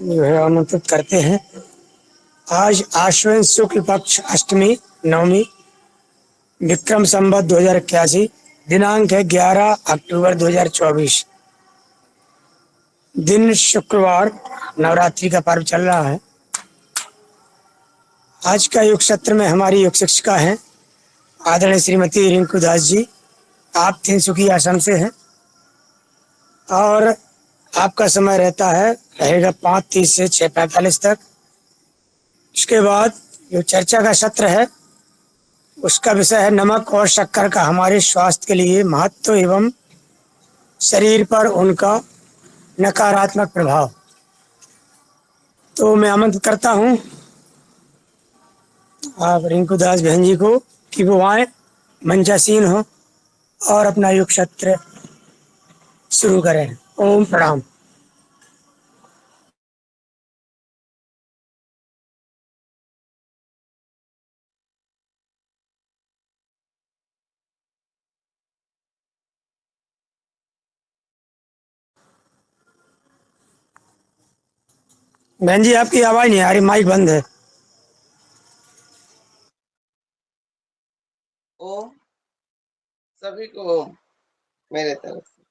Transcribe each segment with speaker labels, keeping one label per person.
Speaker 1: जो है आमंत्रित करते हैं। आज आश्विन शुक्ल पक्ष अष्टमी नवमी, विक्रम संवत 2081, दिनांक है 11 अक्टूबर 2024, दिन शुक्रवार, नवरात्रि का पर्व चल रहा है। आज का योग सत्र में हमारी योग शिक्षिका हैं आदरणीय श्रीमती रिंकू दास जी। आप तिनसुकी आश्रम से हैं और आपका समय रहेगा 5:30 से 6:45 तक। इसके बाद जो चर्चा का सत्र है उसका विषय है नमक और शक्कर का हमारे स्वास्थ्य के लिए महत्व एवं शरीर पर उनका नकारात्मक प्रभाव। तो मैं आमंत्रित करता हूँ आप रिंकू दास बहन जी को कि वो आए, मंचासीन हो और अपना योग सत्र शुरू करें। ओम प्रणाम। बहन जी आपकी आवाज नहीं आ रही, माइक बंद है।
Speaker 2: ओम सभी को मेरे तरफ से,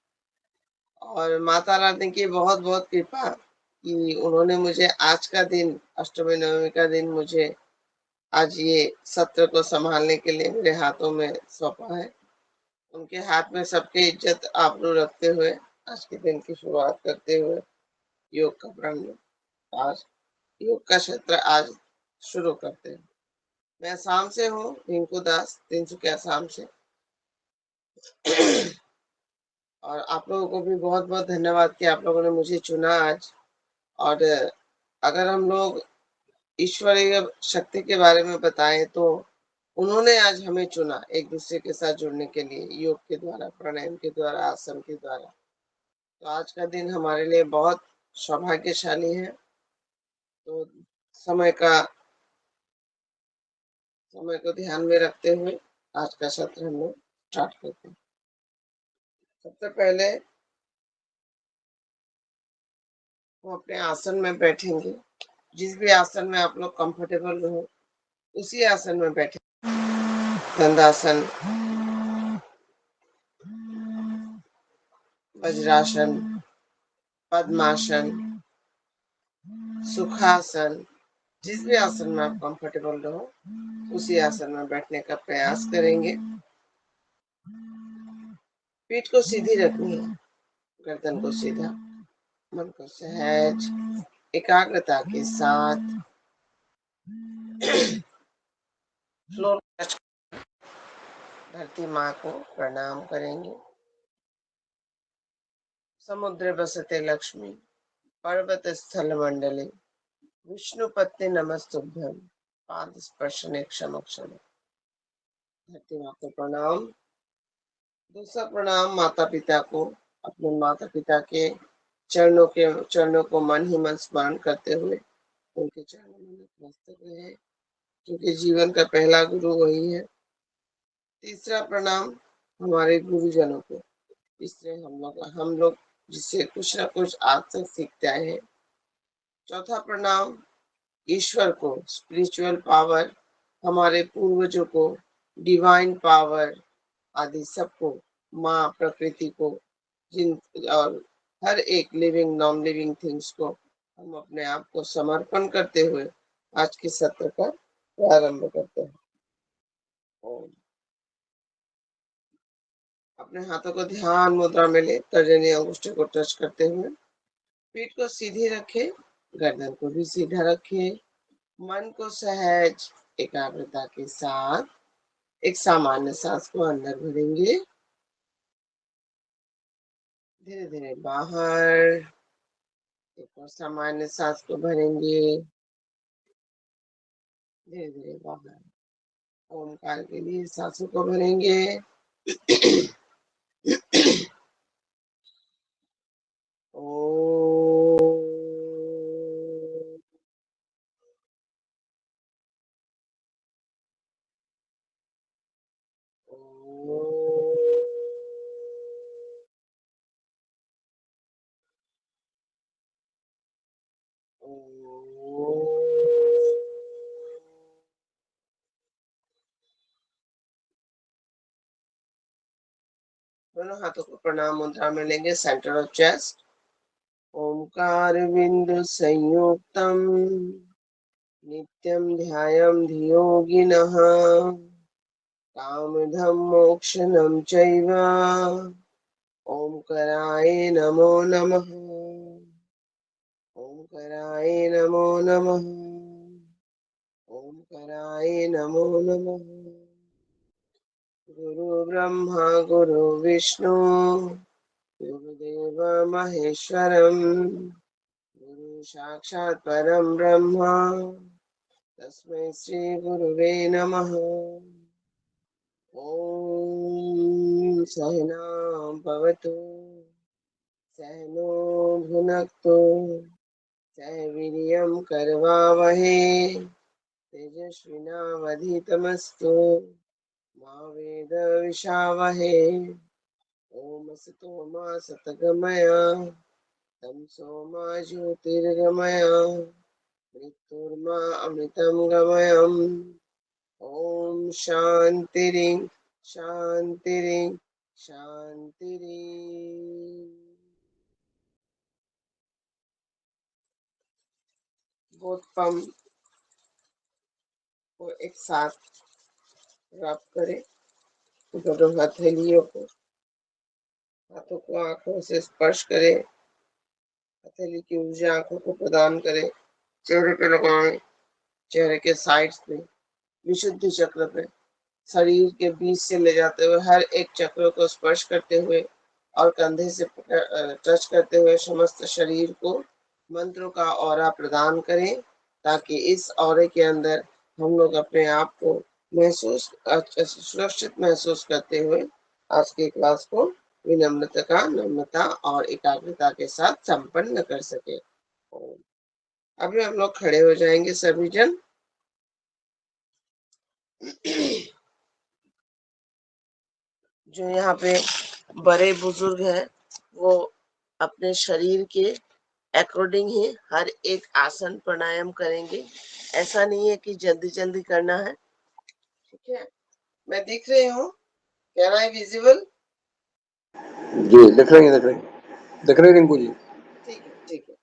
Speaker 2: और माता रानी की बहुत बहुत कृपा कि उन्होंने मुझे आज का दिन, अष्टमी नवमी का दिन, मुझे आज ये सत्र को संभालने के लिए मेरे हाथों में सौंपा है। उनके हाथ में सबकी इज्जत आबरू रखते हुए आज के दिन की शुरुआत करते हुए योग का प्रण, आज योग का सत्र आज शुरू करते हैं। मैं असम से हूँ, रिंकू दास, तिनसुकिया असम से। और आप लोगों को भी बहुत बहुत धन्यवाद कि आप लोगों ने मुझे चुना आज। और अगर हम लोग ईश्वरीय शक्ति के बारे में बताएं तो उन्होंने आज हमें चुना एक दूसरे के साथ जुड़ने के लिए, योग के द्वारा, प्राणायाम के द्वारा, आसन के द्वारा। तो आज का दिन हमारे लिए बहुत सौभाग्यशाली है। तो समय को ध्यान में रखते हुए आज का सत्र हम लोग स्टार्ट करते हैं। सबसे पहले हम अपने आसन में बैठेंगे। जिस भी आसन में आप लोग कंफर्टेबल हो उसी आसन में बैठे। दंडासन, वज्रासन, पद्मासन, सुखासन, जिस भी आसन में आप कंफर्टेबल रहो उसी आसन में बैठने का प्रयास करेंगे। पीठ को सीधी रखनी है, गर्दन को सीधा, मन को सहज एकाग्रता के साथ फ्लोर टच, धरती माँ को प्रणाम करेंगे। समुद्र बसते लक्ष्मी, पर्वत स्थल मंडले, विष्णुपत्नी नमस्तुभ्यं, पाद स्पर्शने क्षम क्षम। धरती माँ को प्रणाम। दूसरा प्रणाम माता पिता को, अपने माता पिता के चरणों को मन ही मन स्मरण करते हुए उनके चरणों में नतमस्तक रहे, क्योंकि जीवन का पहला गुरु वही है। तीसरा प्रणाम हमारे गुरुजनों को, इससे हम लोग जिससे कुछ ना कुछ आज तक सीखते आए हैं। चौथा प्रणाम ईश्वर को, स्पिरिचुअल पावर, हमारे पूर्वजों को, डिवाइन पावर आदि सबको, माँ प्रकृति को, जिन और हर एक लिविंग नॉन लिविंग थिंग्स को हम अपने आप को समर्पण करते हुए आज के सत्र का प्रारंभ करते हैं। ओम। अपने हाथों को ध्यान मुद्रा में ले, तर्जनी अंगुष्ठ को टच करते हुए पीठ को सीधी रखे, गर्दन को भी सीधा रखे, मन को सहज एकाग्रता के साथ एक सामान्य सांस को अंदर भरेंगे, धीरे धीरे बाहर, एक और सामान्य सांस को भरेंगे, धीरे धीरे बाहर। ओमकार के लिए सांसों को भरेंगे। दोनों हाथों को प्रणाम मुद्रा में लेंगे, सेंटर ऑफ चेस्ट। ओमकार बिंदु संयुक्तम नित्यं ध्यायं धियोगिनः कामधं मोक्षणं चैव ओंकाराय नमो नमः। ओंकाराय नमो नमः। ओंकाराय नमो नमः। गुरु ब्रह्मा गुरु विष्णु गुरुदेव महेश्वरम् गुरु साक्षात् परं ब्रह्म तस्मै श्री गुरुवे नमः। ॐ सहना भवतु सहनो भुनक्तु सह वीर्यं करवावहै तेजस्विनावधीतमस्तु मा वेदविषावहै। ॐ असतो मा सद्गमय तमसो मा ज्योतिर्गमय मृत्युर्मा अमृतं गमयम्। ॐ शान्तिरिं शान्तिरिं शान्तिरिं। बोथ पम को एक साथ रब करें, दोनों हथेलियों को, हाथों को आंखों से स्पर्श करें, हथेली की ऊर्जा आंखों को प्रदान करें, चेहरे पे लगाएं, चेहरे के साइड्स पे, विशुद्धि चक्र पे, शरीर के बीच से ले जाते हुए हर एक चक्र को स्पर्श करते हुए और कंधे से टच करते हुए समस्त शरीर को मंत्रों का ऑरा प्रदान करें, ताकि इस ऑरे के अंदर हम लोग अपने आप को सुरक्षित महसूस करते हुए आज की क्लास को विनम्रता नम्रता और एकाग्रता के साथ संपन्न कर सके। अभी हम लोग खड़े हो जाएंगे सभी जन। जो यहाँ पे बड़े बुजुर्ग हैं वो अपने शरीर के अकॉर्डिंग ही हर एक आसन प्राणायाम करेंगे। ऐसा नहीं है कि जल्दी जल्दी करना है, ठीक है। मैं दिख रही हूँ? Can I visible?
Speaker 3: जी दिख रही है, दिख रही है रिंकू जी।
Speaker 2: ठीक है ठीक है।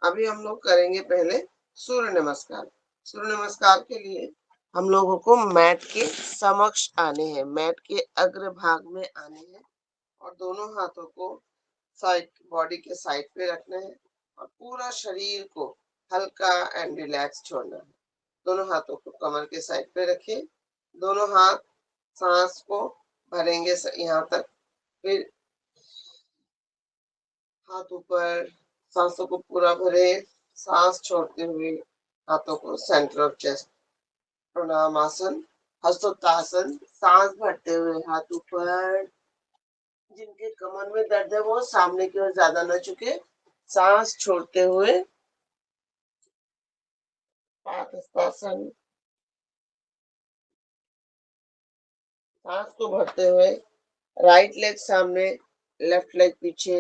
Speaker 2: अभी हम लोग करेंगे पहले सूर्य नमस्कार। सूर्य नमस्कार के लिए हम लोगों को मैट के समक्ष आने हैं, मैट के अग्र भाग में आने हैं और दोनों हाथों को साइड बॉडी के साइड पे रखना है और पूरा शरीर को हल्का एंड रिलैक्स छोड़ना है। दोनों हाथों को कमर के साइड पे रखें, दोनों हाथ सांस को भरेंगे यहाँ तक, फिर हाथ ऊपर, सांसों को पूरा भरे, सांस छोड़ते हुए हाथों को सेंटर ऑफ चेस्ट, प्रणाम आसन, हस्तोत्तासन, सांस भरते हुए हाथ ऊपर। जिनके कमर में दर्द है वो सामने की ओर ज्यादा न झुके, सांस छोड़ते हुए पादहस्तासन, सांस को भरते हुए राइट लेग सामने, लेफ्ट लेग पीछे,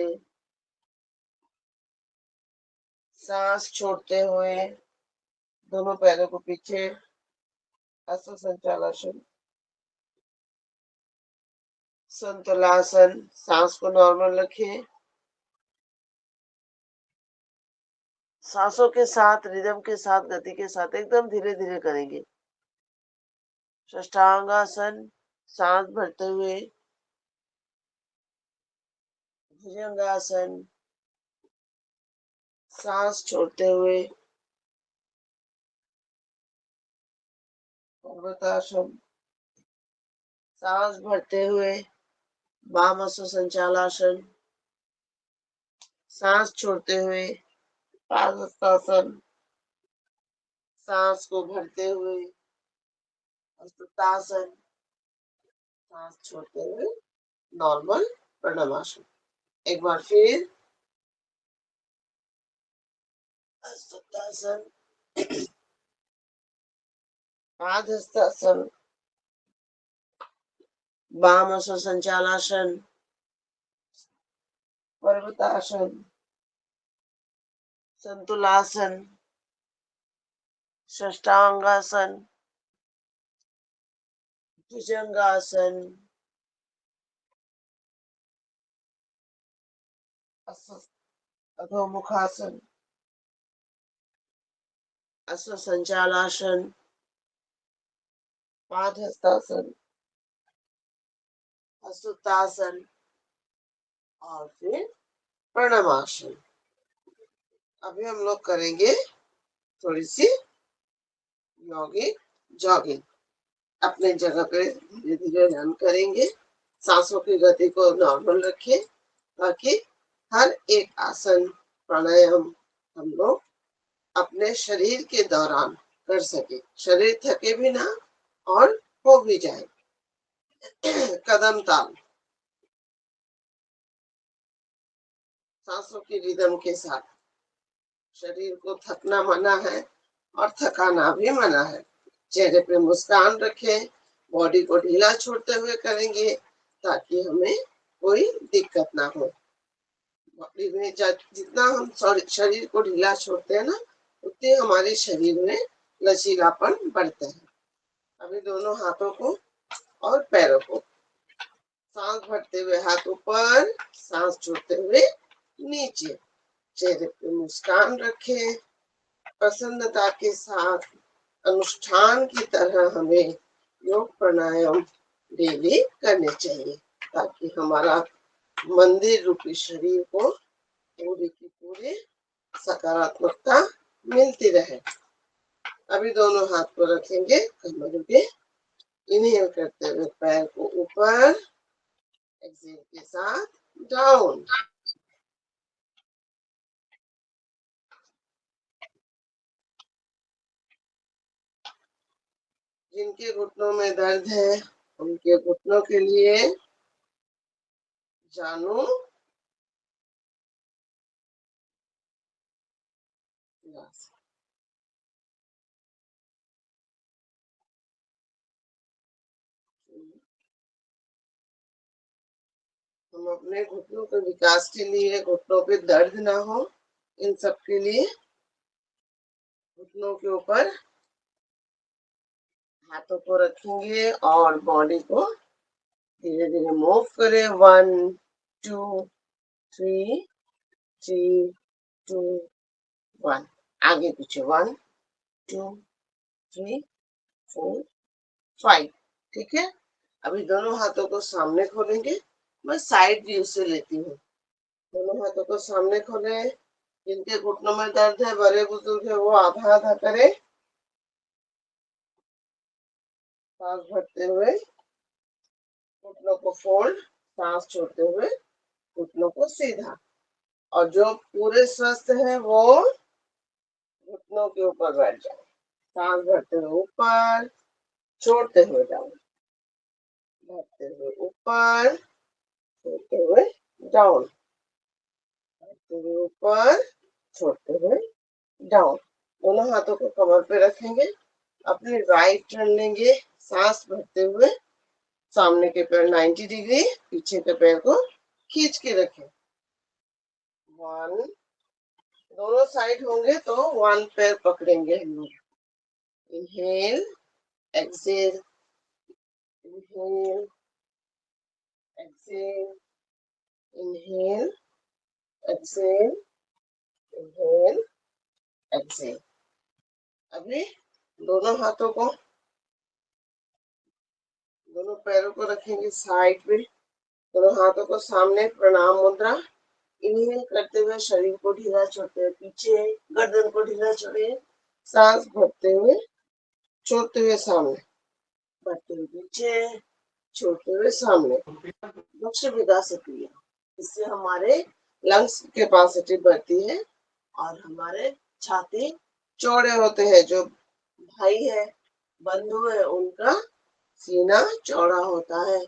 Speaker 2: सांस छोड़ते हुए दोनों पैरों को पीछे, हस्त संचालन, संतुलासन, सांस को नॉर्मल रखें, सांसों के साथ रिदम के साथ गति के साथ एकदम धीरे धीरे करेंगे। षष्ठांगासन, सांस भरते हुए, भुजंगासन, सांस छोड़ते हुए, पर्वतासन, सांस भरते हुए, वामहस्त संचालासन, सांस छोड़ते हुए, पादहस्तासन, सांस को भरते हुए, हस्तासन, सांस छोड़ते हुए नॉर्मल प्रणमासन। एक बार फिर हस्तासन, पादहस्तासन, वामहस्त संचालासन, पर्वतासन, संतुलासन, षष्टांगासन, भुजंगासन, अधोमुखासन, अश्वसंचालासन, पादहस्तासन, असुतासन और फिर प्रणमासन। अभी हम लोग करेंगे थोड़ी सी यौगिक जॉगिंग। अपने जगह पे धीरे धीरे रन करेंगे। सांसों की गति को नॉर्मल रखें ताकि हर एक आसन प्राणायाम हम लोग अपने शरीर के दौरान कर सके, शरीर थके भी ना और हो भी जाए। कदम ताल सांसों की रिदम के साथ। शरीर को थकना मना है और थकाना भी मना है। चेहरे पे मुस्कान रखें, बॉडी को ढीला छोड़ते हुए करेंगे ताकि हमें कोई दिक्कत ना हो। बॉडी में जितना हम शरीर को ढीला छोड़ते हैं ना, उतने हमारे शरीर में लचीलापन बढ़ता है। अभी दोनों हाथों को और पैरों को सांस भरते हुए हाथ ऊपर, सांस छोड़ते हुए नीचे। चेहरे पे मुस्कान रखें। प्रसन्नता के साथ अनुष्ठान की तरह हमें योग प्राणायाम डेली करने चाहिए ताकि हमारा मंदिर रूपी शरीर को पूरे की पूरे सकारात्मकता मिलती रहे। अभी दोनों हाथ को रखेंगे कमर पे। इनहेल करते हुए पैर को ऊपर, एक्सहेल के साथ डाउन। जिनके घुटनों में दर्द है उनके घुटनों के लिए जानू हम अपने घुटनों के विकास के लिए, घुटनों पे दर्द ना हो, इन सब के लिए घुटनों के ऊपर हाथों को रखेंगे और बॉडी को धीरे धीरे मूव करें। 1 2 3 3 2 1। आगे पीछे 1 2 3 4 5। ठीक है। अभी दोनों हाथों को सामने खोलेंगे। मैं साइड व्यू से लेती हूँ। दोनों हाथों को सामने खोले। जिनके घुटनों में दर्द है, बड़े बुजुर्ग है, वो आधा आधा करे। सांस भरते हुए घुटनों को फोल्ड, सांस छोड़ते हुए घुटनों को सीधा। और जो पूरे स्वस्थ है वो घुटनों के ऊपर बैठ जाए। सांस भरते हुए ऊपर, छोड़ते हुए डाउन, भरते हुए ऊपर, छोड़ते हुए डाउन, भरते हुए ऊपर, छोड़ते हुए डाउन। दोनों हाथों को कमर पे रखेंगे। अपने राइट टर्न लेंगे। सांस भरते हुए सामने के पैर 90 डिग्री, पीछे के पैर को खींच के रखें। 1, दोनों साइड होंगे तो 1 पैर पकड़ेंगे हम लोग। Inhale, exhale, inhale, exhale, inhale, exhale, inhale, exhale. अभी दोनों हाथों को, दोनों पैरों को रखेंगे साइड पे। दोनों हाथों को सामने, प्रणाम मुद्रा। इनहेल करते हुए शरीर को ढीला छोड़ते हुए पीछे, गर्दन को ढीला छोड़े। सांस भरते हुए, छोड़ते हुए सामने, भरते हुए पीछे, छोड़ते हुए सामने। लक्ष विकास क्रिया, इससे हमारे लंग्स की कैपेसिटी बढ़ती है और हमारे छाती चौड़े होते हैं। जो भाई है, बंधु है, उनका सीना चौड़ा होता है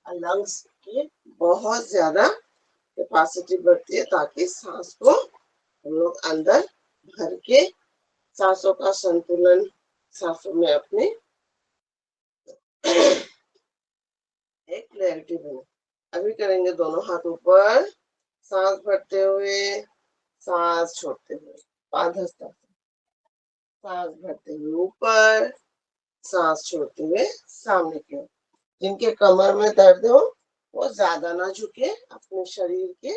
Speaker 2: और लंग्स की बहुत ज्यादा कैपेसिटी बढ़ती है ताकि सांस को हम लोग अंदर भर के सांसों का संतुलन सांसों में अपने एक क्लैरिटी बने। अभी करेंगे दोनों हाथ ऊपर, सांस भरते हुए, सांस छोड़ते हुए, पादहस्तासन। सांस भरते हुए ऊपर, सांस छोड़ते हुए सामने की ओर। जिनके कमर में दर्द हो वो ज्यादा ना झुके, अपने शरीर के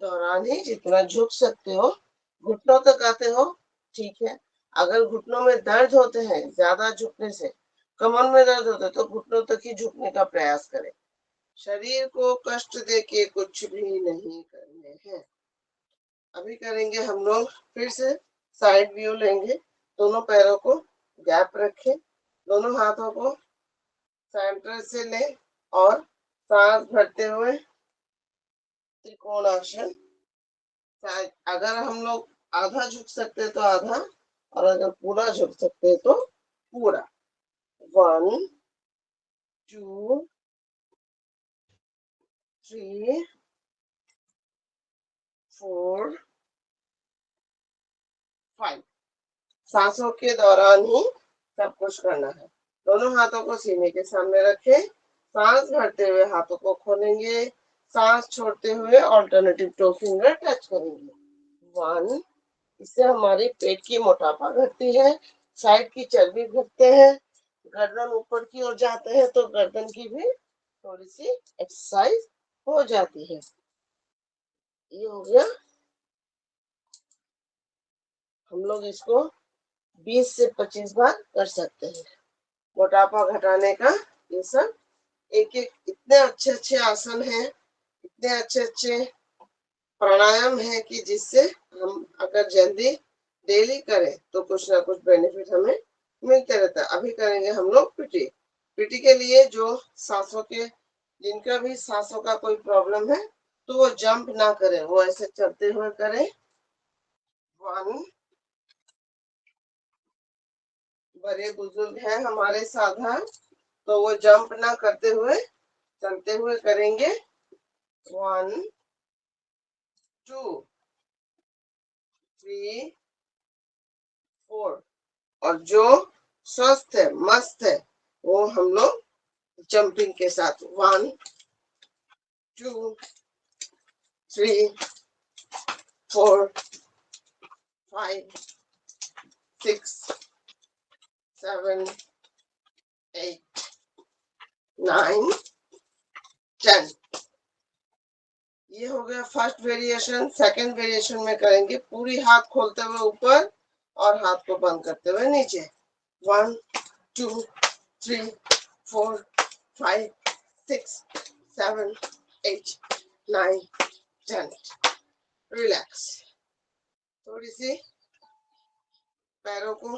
Speaker 2: दौरान ही जितना झुक सकते हो, घुटनों तक आते हो, ठीक है। अगर घुटनों में दर्द होते हैं ज्यादा झुकने से, कमर में दर्द होता है, तो घुटनों तक ही झुकने का प्रयास करें। शरीर को कष्ट देके कुछ भी नहीं करने हैं। अभी करेंगे हम लोग फिर से साइड व्यू लेंगे। दोनों पैरों को गैप रखें, दोनों हाथों को सेंटर से लें और सांस भरते हुए त्रिकोणासन। अगर हम लोग आधा झुक सकते हैं तो आधा, और अगर पूरा झुक सकते हैं तो पूरा। 1 2 3 4 5। सांसों के दौरान ही सब कुछ करना है। दोनों हाथों को सीने के सामने रखें, सांस भरते हुए हाथों को खोलेंगे, सांस छोड़ते हुए ऑल्टरनेटिव टो फिंगर टच करेंगे। 1। इससे हमारी पेट की मोटापा घटती है, साइड की चर्बी घटते हैं, गर्दन ऊपर की ओर जाते हैं तो गर्दन की भी थोड़ी सी एक्सरसाइज हो जाती है। ये हो गया। हम लोग इसको 20 से 25 बार कर सकते हैं। मोटापा घटाने का ये सब एक एक इतने अच्छे अच्छे आसन हैं, इतने अच्छे अच्छे प्राणायाम है कि जिससे हम अगर जल्दी डेली करें तो कुछ ना कुछ बेनिफिट हमें मिलते रहता है। अभी करेंगे हम लोग पीटी। पीटी के लिए जो सांसों के, जिनका भी सांसों का कोई प्रॉब्लम है तो वो जंप ना करें, वो ऐसे चलते हुए करें। 1। बड़े बुजुर्ग हैं हमारे साथ तो वो जंप ना करते हुए चलते हुए करेंगे। 1 2 3 4। और जो स्वस्थ है, मस्त है, वो हम लोग जंपिंग के साथ 1 2 3 4 5 6 7 8 9 10। ये हो गया फर्स्ट वेरिएशन। सेकंड वेरिएशन में करेंगे पूरी हाथ खोलते हुए ऊपर और हाथ को बंद करते हुए नीचे। 1 2 3 4 5 6 7 8 9 10। रिलैक्स। थोड़ी सी पैरों को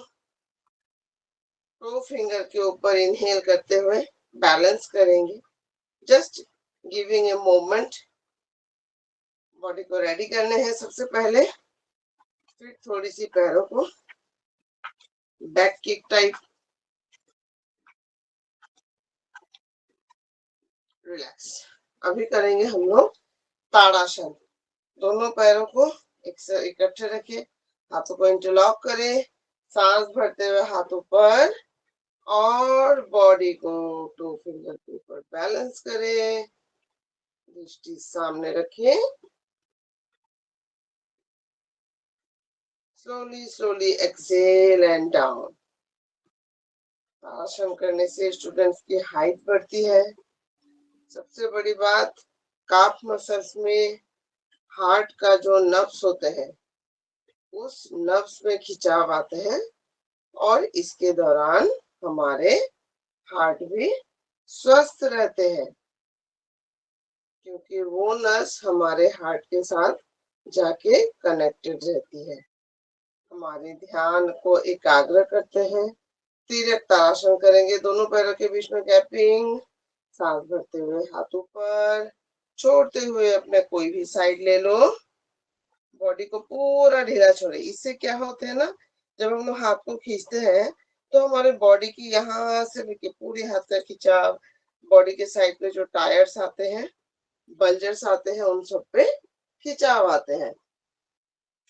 Speaker 2: टो फिंगर के ऊपर इनहेल करते हुए बैलेंस करेंगे। Just giving a moment. Body को रेडी करने हैं सबसे पहले। फिर थोड़ी सी पैरों को बैक किक टाइप। रिलैक्स। अभी करेंगे हम लोग ताड़ासन। दोनों पैरों को इकट्ठे रखिए, हाथों को इंटरलॉक करें, सांस भरते हुए हाथ ऊपर और बॉडी को टू फिंगर के ऊपर बैलेंस करें। दृष्टि सामने रखें। Slowly slowly exhale and down. आसन करने से स्टूडेंट्स की हाइट बढ़ती है। सबसे बड़ी बात, काफ मसल्स में हार्ट का जो नर्व्स होते हैं उस नर्व्स में खिंचाव आते हैं और इसके दौरान हमारे हार्ट भी स्वस्थ रहते हैं, क्योंकि वो नस हमारे हार्ट के साथ जाके कनेक्टेड रहती है। हमारे ध्यान को एकाग्र करते हैं। तिर्यक ताड़ासन करेंगे, दोनों पैरों के बीच में गैपिंग, सांस भरते हुए हाथ ऊपर, छोड़ते हुए अपने कोई भी साइड ले लो। बॉडी को पूरा ढीला छोड़े। इससे क्या होता है ना, जब हम लोग हाथ को खींचते हैं तो हमारे बॉडी की यहाँ से लेके पूरे हाथ का खिंचाव, बॉडी के साइड पे जो टायर्स आते हैं, बल्जर्स आते हैं, उन सब पे खिंचाव आते हैं।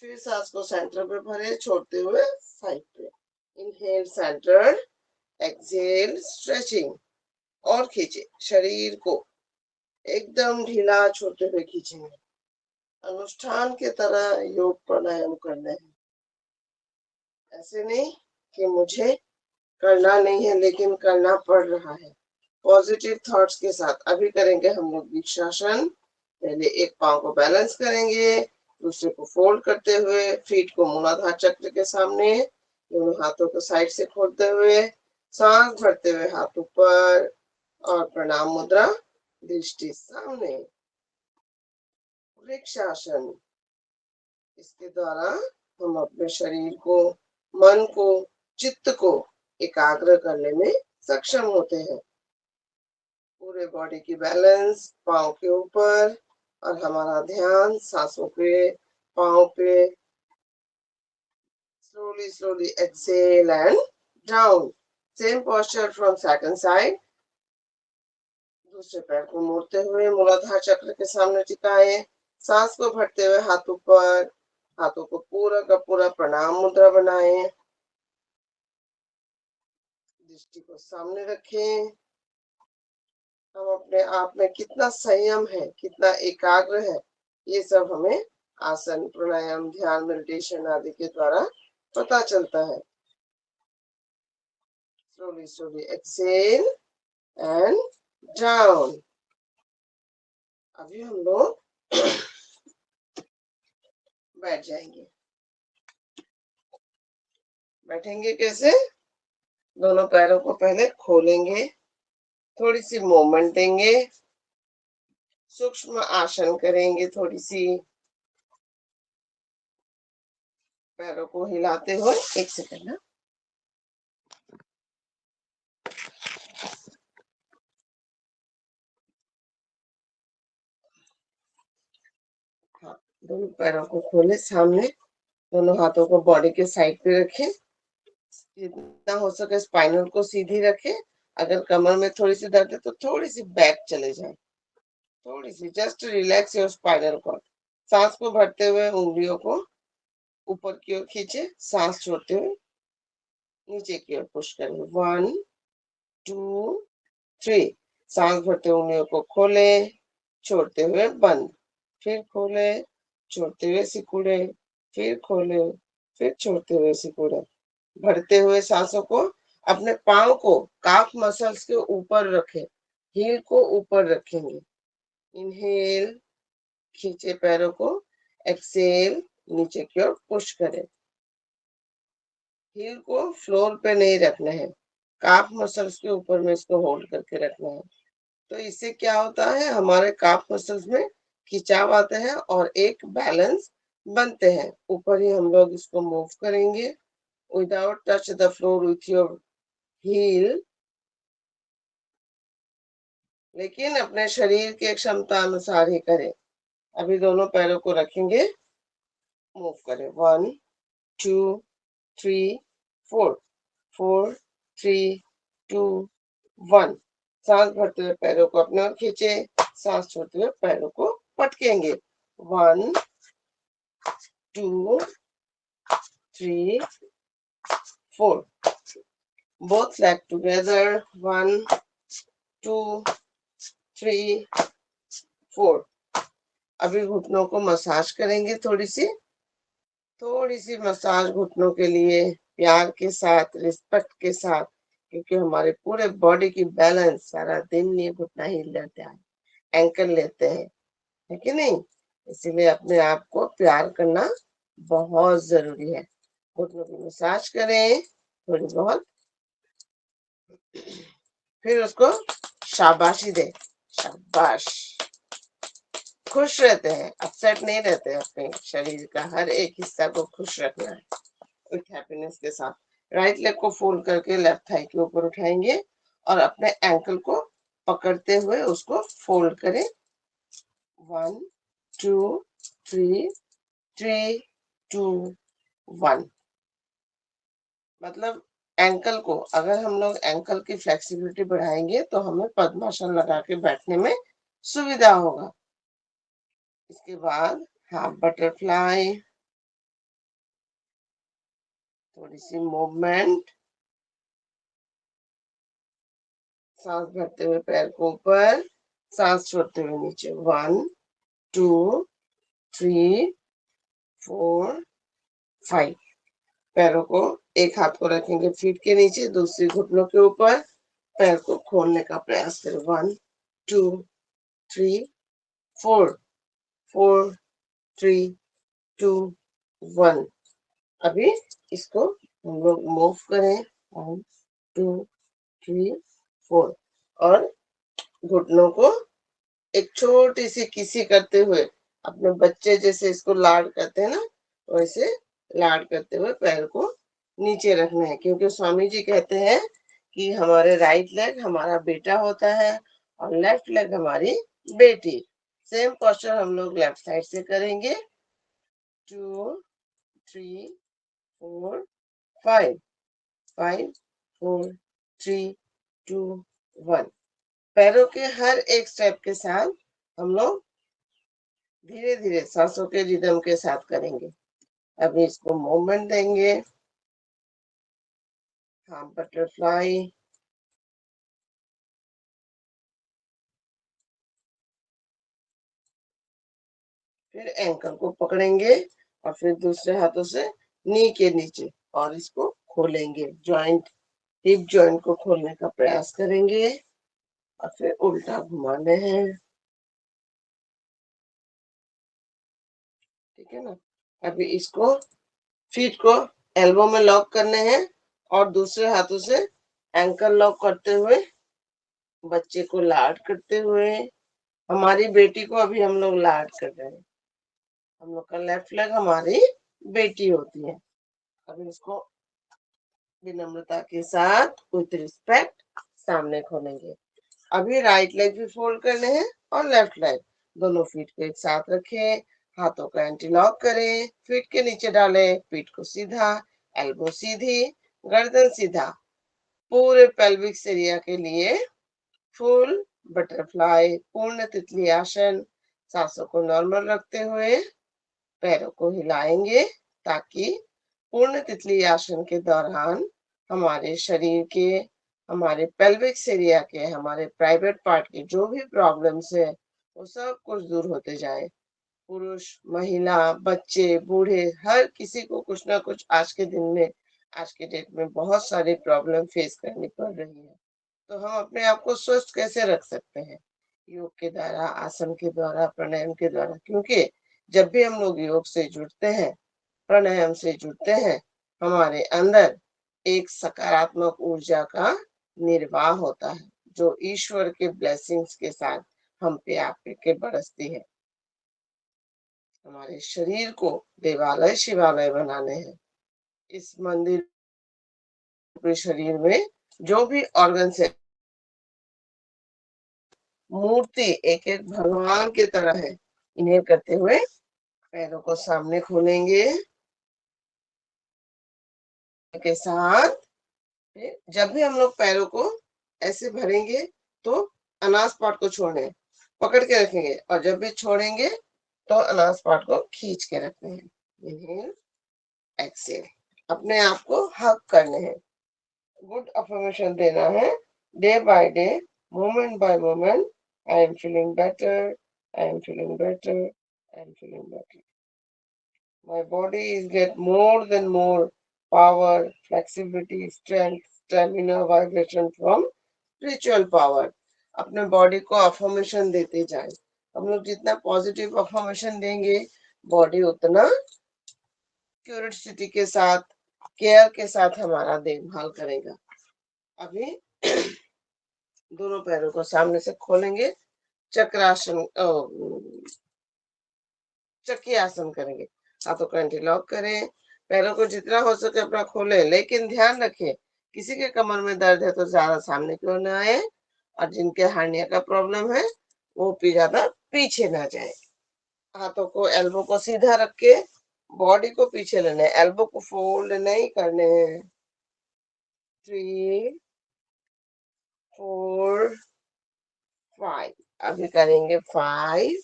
Speaker 2: फिर सांस को सेंटर पे भरे, छोड़ते हुए साइड पे। इनहेल सेंटर, एक्सहेल स्ट्रेचिंग और खींचे। शरीर को एकदम ढीला छोड़ते हुए खींचेंगे। अनुष्ठान के तरह योग प्राणायाम करना है। ऐसे नहीं कि मुझे करना नहीं है लेकिन करना पड़ रहा है। पॉजिटिव थॉट्स के साथ। अभी करेंगे हम लोग वृक्षासन। पहले एक पाँव को बैलेंस करेंगे, दूसरे को फोल्ड करते हुए, फीट को मूलाधार चक्र के सामने, दोनों हाथों को साइड से खोलते हुए, सांस भरते हुए हाथ ऊपर और प्रणाम मुद्रा, दृष्टि सामने। वृक्षासन, इसके द्वारा हम अपने शरीर को, मन को, चित्त को एकाग्र करने में सक्षम होते हैं। पूरे बॉडी की बैलेंस पाँव के ऊपर और हमारा ध्यान सांसों पे, पाँव पे। slowly exhale and down. Same posture from second side. दूसरे पैर को मोड़ते हुए मूलाधार चक्र के सामने टिकाएं, सांस को भरते हुए हाथ ऊपर, हाथों को पूरा का पूरा प्रणाम मुद्रा बनाएं, दृष्टि को सामने रखें। हम अपने आप में कितना संयम है, कितना एकाग्र है, ये सब हमें आसन, प्राणायाम, ध्यान, मेडिटेशन आदि के द्वारा पता चलता है। slowly exhale and down. अभी हम लोग बैठ जाएंगे। बैठेंगे कैसे? दोनों पैरों को पहले खोलेंगे, थोड़ी सी मूवमेंट देंगे, सूक्ष्म आसन करेंगे, थोड़ी सी पैरों को हिलाते हुए। एक सेकंड ना, हाँ, दोनों पैरों को खोले सामने, दोनों हाथों को बॉडी के साइड पे रखें, जितना हो सके स्पाइनल को सीधी रखें। अगर कमर में थोड़ी सी दर्द है तो थोड़ी सी बैक चले जाए, थोड़ी सी, just relax your spinal cord. सांस को भरते हुए उंगलियों को ऊपर की ओर खींचे, सांस छोड़ते हुए नीचे की ओर पुश करें। 1 2 3। सांस भरते हुए उंगलियों को खोले, छोड़ते हुए बंद, फिर खोले, छोड़ते हुए सिकुड़े, फिर खोले, फिर छोड़ते हुए सिकुड़े। भरते हुए सांसों को अपने पाँव को काफ मसल्स के ऊपर रखें, हील को ऊपर रखेंगे। इनहेल, खींचे पैरों को, एक्सेल, नीचे की ओर पुश करें। हील को फ्लोर पे नहीं रखना है, काफ मसल्स के ऊपर में इसको होल्ड करके रखना है। तो इससे क्या होता है, हमारे काफ मसल्स में खिंचाव आते हैं और एक बैलेंस बनते हैं। ऊपर ही हम लोग इसको मूव करेंगे without touch the floor with your heel, लेकिन अपने शरीर के क्षमता अनुसार ही करें। अभी दोनों पैरों को रखेंगे, मूव करें। 1 2 3 4 4 3 2 1। सांस भरते हुए पैरों को अपने ओर खींचे, सांस छोड़ते हुए पैरों को पटकेंगे। 1 2 3 4। both leg together। 1 2 3 4। अभी घुटनों को मसाज करेंगे, थोड़ी सी मसाज घुटनों के लिए, प्यार के साथ, रिस्पेक्ट के साथ, क्योंकि हमारे पूरे बॉडी की बैलेंस सारा दिन ये घुटना हिल जाता है, एंकल लेते हैं, है कि नहीं? इसीलिए अपने आप को प्यार करना बहुत जरूरी है। घुटनों की मसाज करें थोड़ी बहुत, फिर उसको शाबाशी दे, शाबाश। खुश रहते हैं, अपसेट नहीं रहते हैं। अपने शरीर का हर एक हिस्सा को खुश रखना है विथ हैप्पीनेस के साथ। राइट लेग को फोल्ड करके लेफ्ट थाई के ऊपर उठाएंगे और अपने एंकल को पकड़ते हुए उसको फोल्ड करें। 1 2 3 3 2 1। मतलब एंकल को, अगर हम लोग एंकल की फ्लेक्सिबिलिटी बढ़ाएंगे तो हमें पद्मासन लगा के बैठने में सुविधा होगा। इसके बाद हाफ बटरफ्लाई, थोड़ी सी मूवमेंट, सांस भरते हुए पैर को ऊपर, सांस छोड़ते हुए नीचे। 1 2 3 4 5। पैरों को, एक हाथ को रखेंगे फीट के नीचे, दूसरी घुटनों के ऊपर, पैर को खोलने का प्रयास करें। 1 2 3 4। 4 3 2 1। अभी इसको हम लोग मूव करें 1 2 3 4 और घुटनों को एक छोटी सी किसी करते हुए अपने बच्चे जैसे इसको लाड करते हैं ना, वैसे लाड करते हुए पैर को नीचे रखना है, क्योंकि स्वामी जी कहते हैं कि हमारे राइट लेग हमारा बेटा होता है और लेफ्ट लेग हमारी बेटी। सेम पोस्चर हम लोग लेफ्ट साइड से करेंगे। 2 3 4 5 5 4 3 2 1। पैरों के हर एक स्टेप के साथ हम लोग धीरे धीरे सांसों के रिदम के साथ करेंगे। अभी इसको मूवमेंट देंगे। हाँ, बटरफ्लाई, फिर एंकल को पकड़ेंगे और फिर दूसरे हाथों से नी के नीचे और इसको खोलेंगे। जॉइंट, हिप जॉइंट को खोलने का प्रयास करेंगे और फिर उल्टा घुमाने हैं। ठीक है ना। अभी इसको फीट को एल्बो में लॉक करने हैं और दूसरे हाथों से एंकल लॉक करते हुए बच्चे को लाड करते हुए, हमारी बेटी को अभी हम लोग लाड कर रहे हैं। हम लोग का लेफ्ट लेग हमारी बेटी होती है। अभी इसको विनम्रता के साथ विथ रिस्पेक्ट सामने खोलेंगे। अभी राइट लेग भी फोल्ड करने हैं और लेफ्ट लेग, दोनों फीट को एक साथ रखें। हाथों का एंटी लॉक करें, फीट के नीचे डालें, पीठ को सीधा, एल्बो सीधी, गर्दन सीधा। पूरे पेल्विक एरिया के लिए फुल बटरफ्लाई, पूर्ण तितली आसन। सांसों को नॉर्मल रखते हुए पैरों को हिलाएंगे ताकि पूर्ण तितली आसन के दौरान हमारे शरीर के, हमारे पेल्विक एरिया के, हमारे प्राइवेट पार्ट के जो भी प्रॉब्लम्स है वो सब कुछ दूर होते जाए। पुरुष, महिला, बच्चे, बूढ़े, हर किसी को कुछ ना कुछ आज के दिन में, आज के डेट में बहुत सारी प्रॉब्लम फेस करनी पड़ रही है। तो हम अपने आप को स्वस्थ कैसे रख सकते हैं? योग के द्वारा, आसन के द्वारा, प्राणायाम के द्वारा। क्योंकि जब भी हम लोग योग से जुड़ते हैं, प्राणायाम से जुड़ते हैं, हमारे अंदर एक सकारात्मक ऊर्जा का निर्वाह होता है जो ईश्वर के ब्लेसिंग्स के साथ हम पे आके बरसती है। हमारे शरीर को देवालय शिवालय बनाने हैं। इस मंदिर के शरीर में जो भी ऑर्गन है, मूर्ति एक एक भगवान की तरह है। इन्हें करते हुए पैरों को सामने खोलेंगे के साथ। जब भी हम लोग पैरों को ऐसे भरेंगे तो अनास पार्ट को छोड़ने, पकड़ के रखेंगे और जब भी छोड़ेंगे तो अनास पार्ट को खींच के रखने हैं। Inhale, exhale. अपने आप को हक करने हैं, गुड अफर्मेशन देना है। Day by day, moment bye moment, I am feeling better, I am feeling better, I am feeling better. My body is get more than more power, flexibility, strength, stamina, vibration from spiritual power. अपने body को affirmation देते जाए। हम लोग जितना positive affirmation देंगे, body उतना curiosity के साथ, केयर के साथ हमारा देखभाल करेगा। अभी दोनों पैरों को सामने से खोलेंगे, चक्रासन, चक्की आसन करेंगे। हाथों को एंटीलॉक करें, पैरों को जितना हो सके अपना खोले, लेकिन ध्यान रखें किसी के कमर में दर्द है तो ज्यादा सामने की ओर न आए और जिनके हार्निया का प्रॉब्लम है वो ज्यादा पीछे ना जाए। हाथों को, एल्बो को सीधा रख के बॉडी को पीछे लेना है, एल्बो को फोल्ड नहीं करने हैं। 3 4 5। अभी करेंगे 5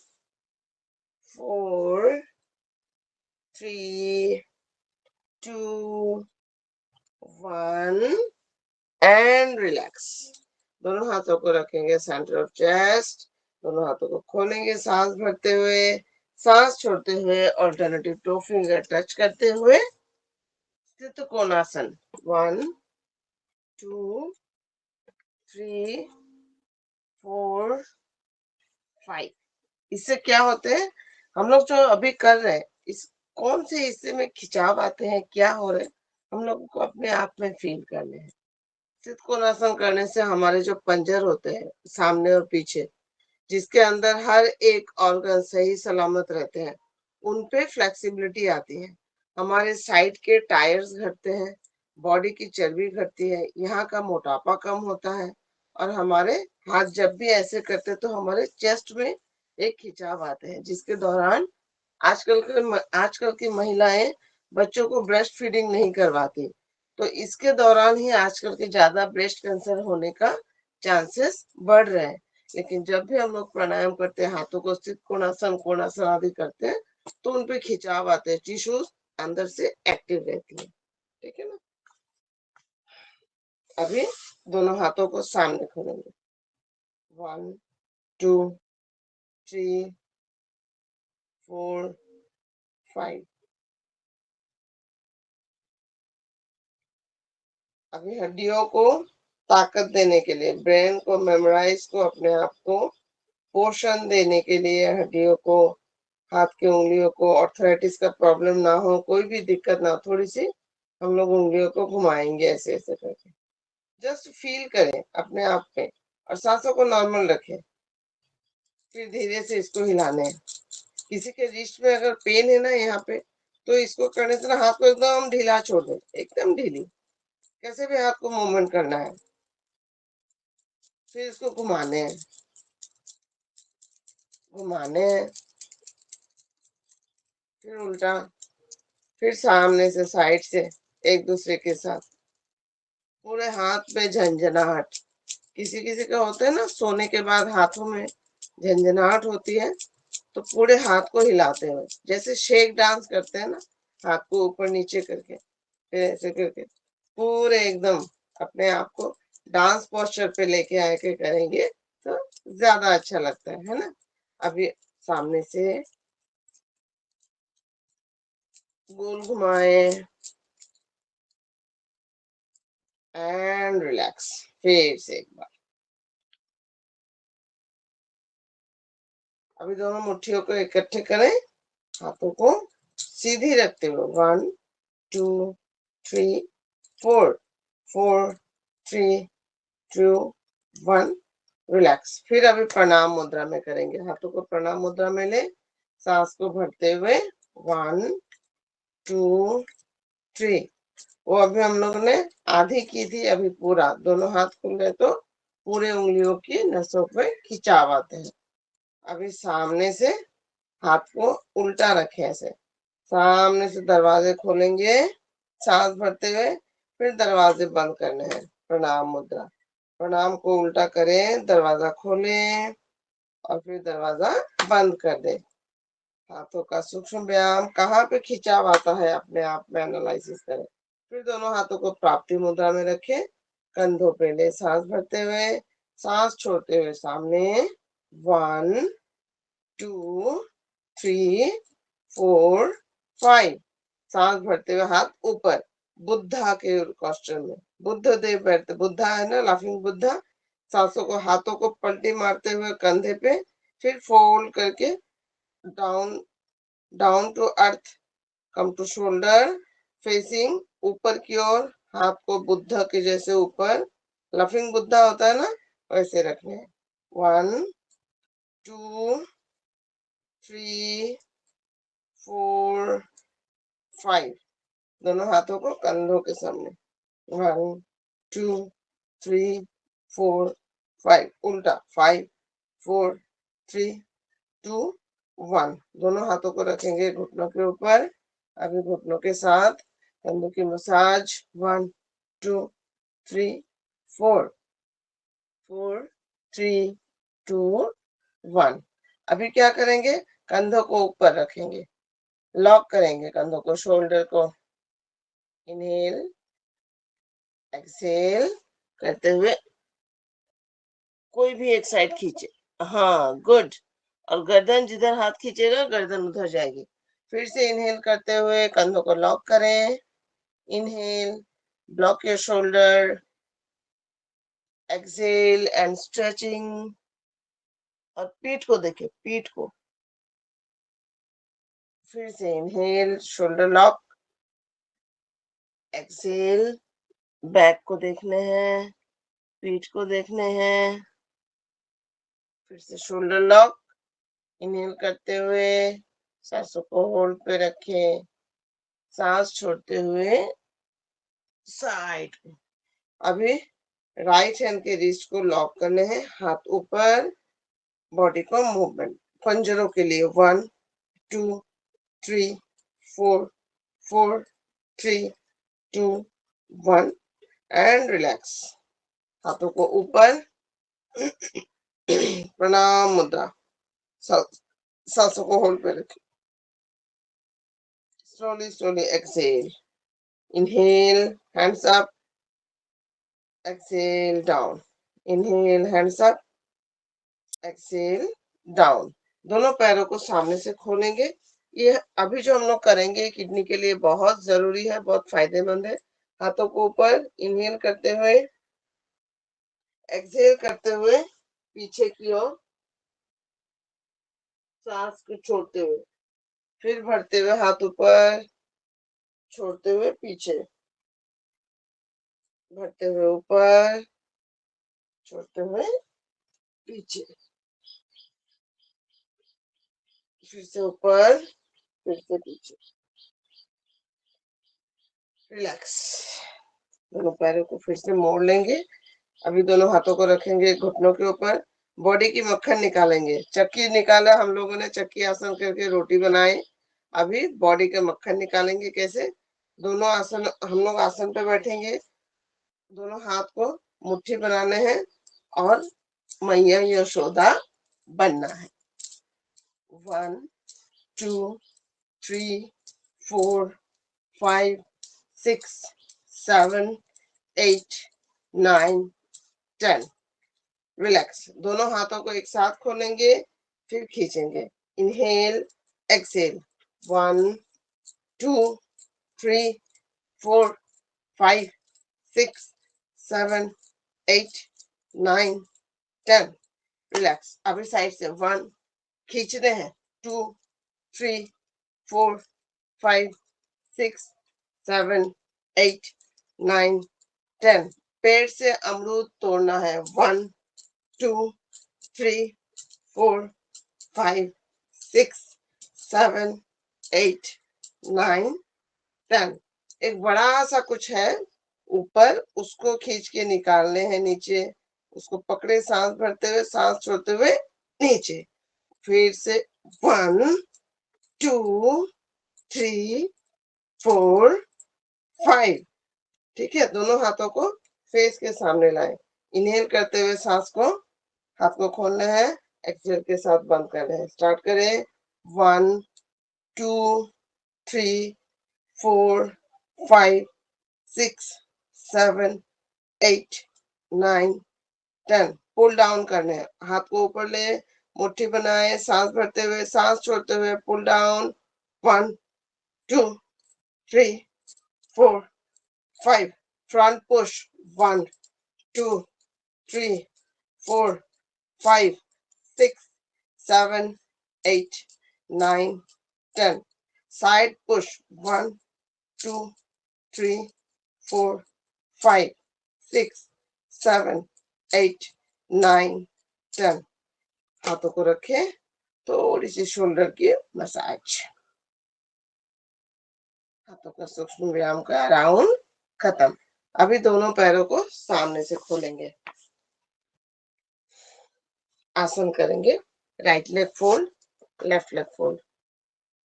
Speaker 2: 4 3 2 1 एंड रिलैक्स। दोनों हाथों को रखेंगे सेंटर ऑफ चेस्ट, दोनों हाथों को खोलेंगे सांस भरते हुए, सांस छोड़ते हुए ऑल्टरनेटिव टू फिंगर टच करते हुए स्थित कोणासन। 1 2 3 4 5। इससे क्या होते हैं, हम लोग जो अभी कर रहे हैं, इस कौन से हिस्से में खिंचाव आते हैं, क्या हो रहा है, हम लोगों को अपने आप में फील करने हैं। सिद्ध कोणासन करने से हमारे जो पंजर होते हैं सामने और पीछे, जिसके अंदर हर एक ऑर्गन सही सलामत रहते हैं, उन पे फ्लेक्सिबिलिटी आती है। हमारे साइड के टायर्स घटते हैं, बॉडी की चर्बी घटती है, यहाँ का मोटापा कम होता है, और हमारे हाथ जब भी ऐसे करते हैं तो हमारे चेस्ट में एक खिंचाव आते हैं, जिसके दौरान आजकल की महिलाएं बच्चों को ब्रेस्ट फीडिंग नहीं करवाती, तो इसके दौरान ही आजकल के ज्यादा ब्रेस्ट कैंसर होने का चांसेस बढ़ रहे हैं। लेकिन जब भी हम लोग प्राणायाम करते हैं, हाथों को स्थित कोणासन आदि करते हैं, तो उन पे खिंचाव आते हैं, टिश्यूज अंदर से एक्टिव रहती है। ठीक है ना। अभी दोनों हाथों को सामने खोलेंगे। 1 2 3 4 5। अभी हड्डियों को ताकत देने के लिए, ब्रेन को, मेमोराइज को, अपने आप को पोषण देने के लिए, हड्डियों को, हाथ की उंगलियों को ऑर्थराइटिस का प्रॉब्लम ना हो, कोई भी दिक्कत ना हो, थोड़ी सी हम लोग उंगलियों को घुमाएंगे ऐसे ऐसे करके। जस्ट फील करें अपने आप पे, और सांसों को नॉर्मल रखें। फिर धीरे से इसको हिलाने हैं। किसी के रिस्ट में अगर पेन है ना यहाँ पे, तो इसको करने से ना हाथ को एकदम ढीला छोड़ दे, एकदम ढीली, कैसे भी हाथ को मूवमेंट करना है। फिर इसको घुमाने हैं, घुमाने हैं, फिर उल्टा, फिर सामने से, साइड से, एक दूसरे के साथ। पूरे हाथ में झंझनाहट, किसी किसी का होता है ना, सोने के बाद हाथों में झंझनाहट होती है, तो पूरे हाथ को हिलाते हुए, जैसे शेक डांस करते हैं ना, हाथ को ऊपर नीचे करके, फिर ऐसे करके पूरे एकदम अपने आप को डांस पोस्चर पे लेके आके करेंगे तो ज्यादा अच्छा लगता है ना। अभी सामने से गोल घुमाए एंड रिलैक्स। फिर से एक बार, अभी दोनों मुट्ठियों को इकट्ठे करें, हाथों को सीधी रखते हुए, 1 2 3 4 4 3 2 1, रिलैक्स। फिर अभी प्रणाम मुद्रा में करेंगे, हाथों को प्रणाम मुद्रा में ले, सांस को भरते हुए, 1 2 3। वो अभी हम लोग ने आधी की थी, अभी पूरा दोनों हाथ खुले तो पूरे उंगलियों की नसों पे खिंचाव आते हैं। अभी सामने से हाथ को उल्टा रखें, ऐसे सामने से दरवाजे खोलेंगे, सांस भरते हुए, फिर दरवाजे बंद करने हैं। प्रणाम मुद्रा, प्रणाम को उल्टा करें, दरवाजा खोलें और फिर दरवाजा बंद कर दें। हाथों का सूक्ष्म व्यायाम, कहाँ पे खिंचाव आता है अपने आप में एनालिसिस करें। फिर दोनों हाथों को प्राप्ति मुद्रा में रखें, कंधों पे ले, सांस भरते हुए, सांस छोड़ते हुए सामने, 1 2 3 4 5। सांस भरते हुए हाथ ऊपर, बुद्धा के पोस्चर में, बुद्ध देव बैठते, बुद्धा है ना, लाफिंग बुद्धा। सांसों को, हाथों को पलटी मारते हुए कंधे पे, फिर फोल्ड करके down, down to earth, come to shoulder, facing ऊपर की ओर, हाथ को बुद्ध के जैसे ऊपर, लाफिंग बुद्धा होता है ना, वैसे रखने हैं। 1 2 3 4 5। दोनों हाथों को कंधों के सामने, 1 2 3 4 5, उल्टा, 5 4 3 2 1। दोनों हाथों को रखेंगे घुटनों के ऊपर। अभी घुटनों के साथ कंधों की मसाज, 1 2 3 4 4 3 2 1। अभी क्या करेंगे, कंधों को ऊपर रखेंगे, लॉक करेंगे कंधों को, शोल्डर को, इनहेल एक्सेल करते हुए कोई भी एक साइड खींचे, हाँ गुड, और गर्दन जिधर हाथ खींचेगा गर्दन उधर जाएगी। फिर से इनहेल करते हुए कंधों को लॉक करें, inhale, block your shoulder, exhale and stretching. और पीठ को देखें, पीठ को, फिर से inhale, shoulder lock, exhale, back को देखने हैं, पीठ को देखने हैं, फिर से शोल्डर लॉक, इनहेल करते हुए सांसों को होल्ड पे रखें, सांस छोड़ते हुए साइड। अभी राइट हैंड के रिस्ट को लॉक करने हैं, हाथ ऊपर, बॉडी को मूवमेंट पंजरों के लिए 1 2 3 4 4 3 2 1 एंड रिलैक्स। हाथों को ऊपर, प्रणाम मुद्रा, सांसों को होल्ड पे रखें। Slowly slowly exhale, inhale, hands up, exhale down, inhale, hands up, exhale down. दोनों पैरों को सामने से खोलेंगे। ये अभी जो हम लोग करेंगे किडनी के लिए बहुत जरूरी है, बहुत फायदेमंद है। हाथों को ऊपर, इनहेल करते हुए, एक्सेल करते हुए पीछे की ओर सांस को छोड़ते हुए, फिर भरते हुए हाथ ऊपर, छोड़ते हुए पीछे, भरते हुए ऊपर, छोड़ते हुए पीछे, फिर से ऊपर, फिर से पीछे। रिलैक्स। दोनों पैरों को फिर से मोड़ लेंगे। अभी दोनों हाथों को रखेंगे घुटनों के ऊपर, बॉडी की मक्खन निकालेंगे। चक्की निकाला हम लोगों ने, चक्की आसन करके रोटी बनाई। अभी बॉडी के मक्खन निकालेंगे। कैसे? दोनों आसन, हम लोग आसन पे बैठेंगे, दोनों हाथ को मुट्ठी बनाने हैं और मैया यशोदा बनना है। 1 2 3 4 5 6 7 8 9 10। रिलैक्स। दोनों हाथों को एक साथ खोलेंगे, फिर खींचेंगे। Inhale, exhale, 1 2 3 4 5 6 7 8 9 10। रिलैक्स। अभी साइड से 1 खींचते हैं, 2 3 4 5 6 7 8 9 10। पेड़ से अमरूद तोड़ना है। 1 2 3 4 5 6 7 8 9 10। एक बड़ा सा कुछ है ऊपर, उसको खींच के निकालने हैं नीचे। उसको पकड़े, सांस भरते हुए, सांस छोड़ते हुए नीचे। फिर से 1 2 3 4 5। ठीक है, दोनों हाथों को फेस के सामने लाएं। इनहेल करते हुए सांस को, हाथ को खोलना है, एक्सहेल के साथ बंद करना है। स्टार्ट करें। 1 2 3 4 5 6 7 8 9 10। पुल डाउन करने हैं। हाथ को ऊपर ले, मुट्ठी बनाए, सांस भरते हुए, सांस छोड़ते हुए pull down. 1 2 3 4 5। Front push. 1 2 3 4 5 6 7 8 9 10। Side push. 1 2 3 4 5 6 7 8 9 10। हाथों को रखें, थोड़ी सी शोल्डर की मसाज। हाथों का सूक्ष्म व्यायाम का राउंड खत्म। अभी दोनों पैरों को सामने से खोलेंगे, आसन करेंगे। Right leg fold, left leg fold.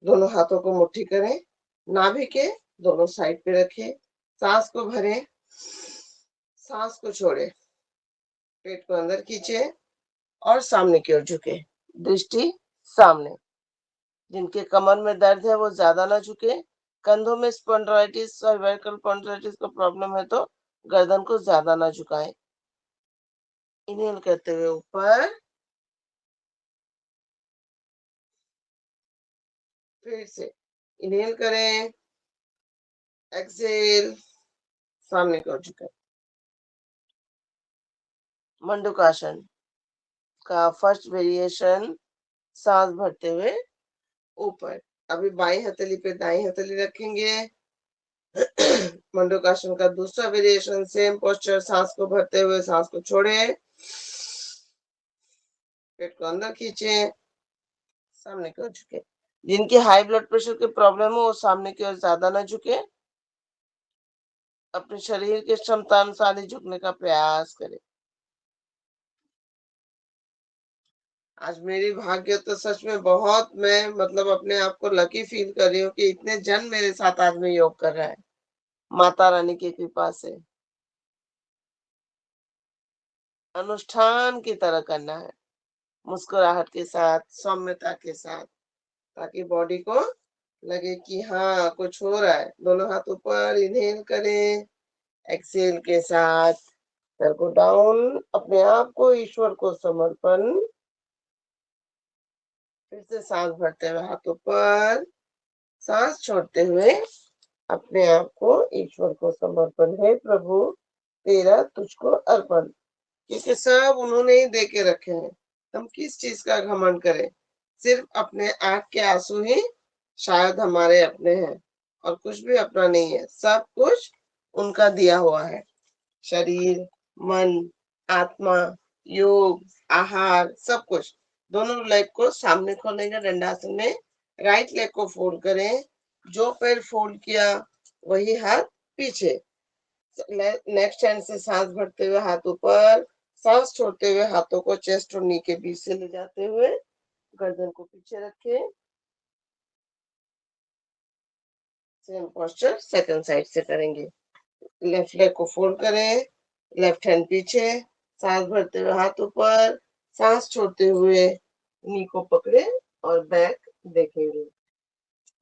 Speaker 2: दोनों हाथों को मुट्ठी करें, नाभि के दोनों साइड पे रखें, सांस को भरें, सांस को छोड़े, पेट को अंदर खींचे और सामने की ओर झुके, दृष्टि सामने। जिनके कमर में दर्द है वो ज्यादा ना झुके। कंधों में स्पॉन्डिलोसिस, सर्वाइकल स्पॉन्डिलोसिस का प्रॉब्लम है तो गर्दन को ज्यादा ना झुकाएं। इनहेल करते हुए ऊपर, फिर से इनहेल करें, एक्सेल, सामने की ओर झुके। मंडूकासन का फर्स्ट वेरिएशन, सांस भरते हुए ऊपर, अभी बाई हथेली पे दाई हथेली रखेंगे। मंडूकासन का दूसरा वेरिएशन, सेम पोस्चर, सांस को भरते हुए सांस को छोड़े, पेट को अंदर खींचे, सामने की ओर झुके। जिनकी हाई ब्लड प्रेशर की प्रॉब्लम हो वो सामने की ओर ज्यादा ना झुके, अपने शरीर के क्षमता अनुसार ही झुकने का प्रयास करें। आज मेरी भाग्य तो सच में बहुत, मैं मतलब अपने आप को लकी फील कर रही हूँ कि इतने जन मेरे साथ आज में योग कर रहा है, माता रानी की कृपा से। अनुष्ठान की तरह करना है, मुस्कुराहट के साथ, सौम्यता के साथ, ताकि बॉडी को लगे कि हाँ कुछ हो रहा है। दोनों हाथ ऊपर, इनहेल करें, एक्सेल के साथ सर को डाउन, अपने आप को ईश्वर को समर्पण। फिर से सांस भरते हुए हाथ ऊपर, सांस छोड़ते हुए अपने आप को ईश्वर को समर्पण। है प्रभु तेरा तुझको अर्पण, क्योंकि सब उन्होंने ही दे के रखे हैं। हम किस चीज का घमंड करें? सिर्फ अपने आंख के आंसू ही शायद हमारे अपने हैं, और कुछ भी अपना नहीं है। सब कुछ उनका दिया हुआ है। शरीर, मन, आत्मा, योग, आहार, सब कुछ। दोनों लेग को सामने खोलेंगे दंडासन में, राइट लेग को फोल्ड करें, जो पैर फोल्ड किया वही हाथ पीछे। नेक्स्ट हैंड से सांस भरते हुए हाथ ऊपर, सांस छोड़ते हुए हाथों को चेस्ट और नी के बीच से ले जाते हुए गर्दन को पीछे रखें। सेम पोस्चर सेकंड साइड से करेंगे। लेफ्ट लेग को फोल्ड करें, लेफ्ट हैंड पीछे, सांस भरते हुए हाथ ऊपर, सांस छोड़ते हुए नी को पकड़े और बैक देखेंगे।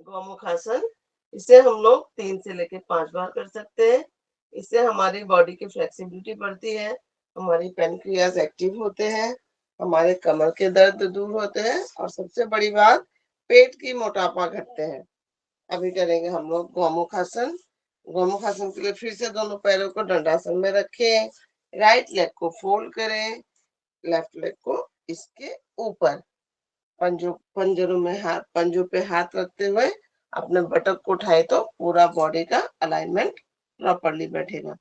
Speaker 2: गौमुखासन, इसे हम लोग 3 से लेकर 5 बार कर सकते हैं। इससे हमारी बॉडी की फ्लेक्सिबिलिटी बढ़ती है, हमारी पैनक्रियाज एक्टिव होते हैं, हमारे कमर के दर्द दूर होते हैं, और सबसे बड़ी बात, पेट की मोटापा घटते हैं। अभी करेंगे हम लोग गौमुखासन। गौमुखासन के लिए फिर से दोनों पैरों को दंडासन में रखें, राइट लेग को फोल्ड करें, लेफ्ट लेग को इसके ऊपर, पंजों में हाथ, पंजों पे हाथ रखते हुए अपने बटक को उठाए तो पूरा बॉडी का अलाइनमेंट प्रॉपरली बैठेगा।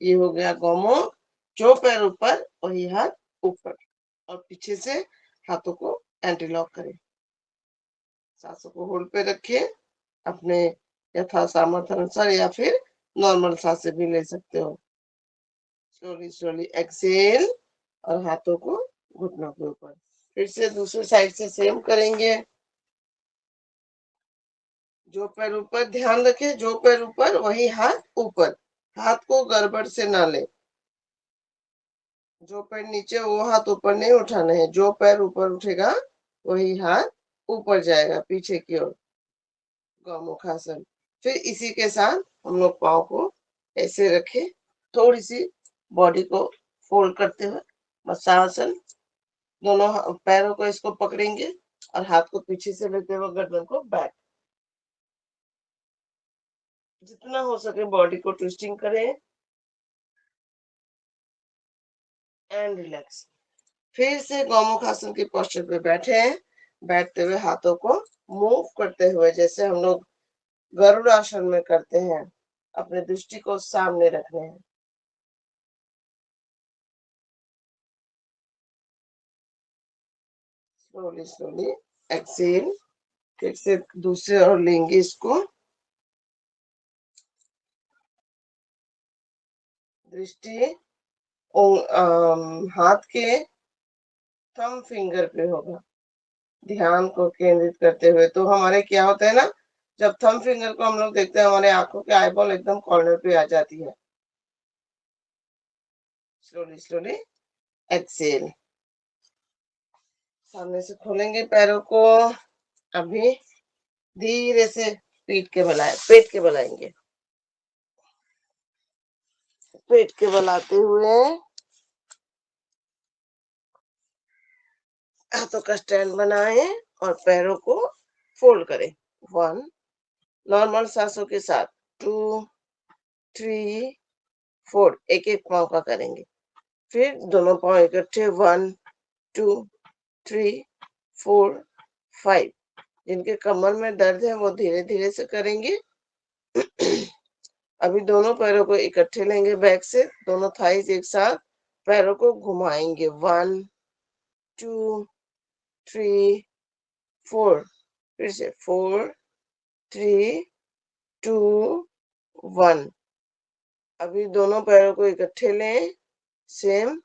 Speaker 2: ये हो गया गौमुख। जो पैर ऊपर वही हाथ ऊपर, और पीछे से हाथों को एंटी लॉक करें। सांसों को होल्ड पे रखिए, अपने यथा सामर्थ्य अनुसार, या फिर नॉर्मल सांसें भी ले सकते हो। स्लोली स्लोली एक्सेल, और हाथों को घुटनों के ऊपर। फिर से दूसरी साइड से सेम करेंगे। जो पैर ऊपर, ध्यान रखें, जो पैर ऊपर वही हाथ ऊपर, हाथ को गड़बड़ से ना ले। जो पैर नीचे वो हाथ ऊपर नहीं उठाना है, जो पैर ऊपर उठेगा वही हाथ ऊपर जाएगा पीछे की ओर। गौमुखासन। फिर इसी के साथ हम लोग पाँव को ऐसे रखें, थोड़ी सी बॉडी को फोल्ड करते हुए मत्स्यासन। दोनों पैरों को इसको पकड़ेंगे और हाथ को पीछे से लेते हुए गर्दन को बैक। जितना हो सके बॉडी को ट्विस्टिंग करें एंड रिलैक्स। फिर से गौमुखासन की पोस्चर पे बैठे हैं, बैठते हुए हाथों को मूव करते हुए, जैसे हम लोग गरुड़ आसन में करते हैं, अपने दृष्टि को सामने रखने हैं। Slowly slowly exhale. फिर से दूसरे और लेंगे इसको, दृष्टि हाथ के थंब फिंगर पे होगा, ध्यान को केंद्रित करते हुए। तो हमारे क्या होता है ना, जब थंब फिंगर को हम लोग देखते हैं, हमारे आंखों के आईबॉल एकदम कॉर्नर पे आ जाती है। Slowly slowly exhale. सामने से खोलेंगे पैरों को। अभी धीरे से पेट के बलाएंगे, पेट के बलाते हुए हाथों का स्टैंड बनाएं और पैरों को फोल्ड करें। 1, नॉर्मल सांसों के साथ 2, 3, 4, एक एक पाँव का करेंगे। फिर दोनों पाँव इकट्ठे 1, 2, 3, 4, 5, जिनके कमर में दर्द है वो धीरे धीरे से करेंगे। अभी दोनों पैरों को इकट्ठे लेंगे बैक से, दोनों थाइज एक साथ पैरों को घुमाएंगे। 1 2 3 4। फिर से 4 3 2 1। अभी दोनों पैरों को इकट्ठे लें सेम,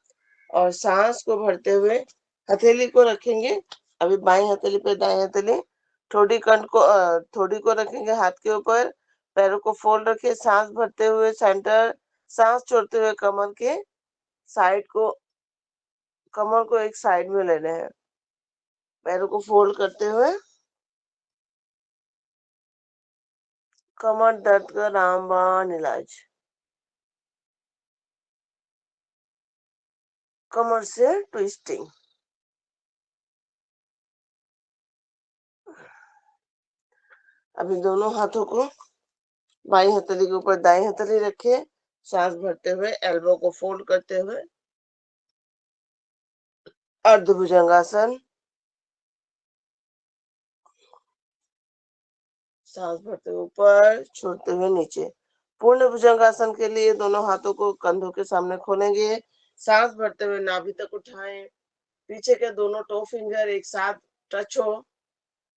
Speaker 2: और सांस को भरते हुए हथेली को रखेंगे। अभी बाई हथेली पे दाई हथेली, थोड़ी को रखेंगे हाथ के ऊपर, पैरों को फोल्ड रखे, सांस भरते हुए सेंटर, सांस छोड़ते हुए कमर के साइड को, कमर को एक साइड में लेने हैं। पैरों को फोल्ड करते हुए कमर दर्द का रामबाण इलाज। कमर से ट्विस्टिंग। अभी दोनों हाथों को बाई हथेली के ऊपर दाई हथेली रखे, सांस भरते हुए एल्बो को फोल्ड करते हुए अर्ध भुजंगासन। सांस भरते हुए ऊपर, छोड़ते हुए नीचे। पूर्ण भुजंगासन के लिए दोनों हाथों को कंधों के सामने खोलेंगे, सांस भरते हुए नाभि तक उठाएं, पीछे के दोनों टो फिंगर एक साथ टच हो,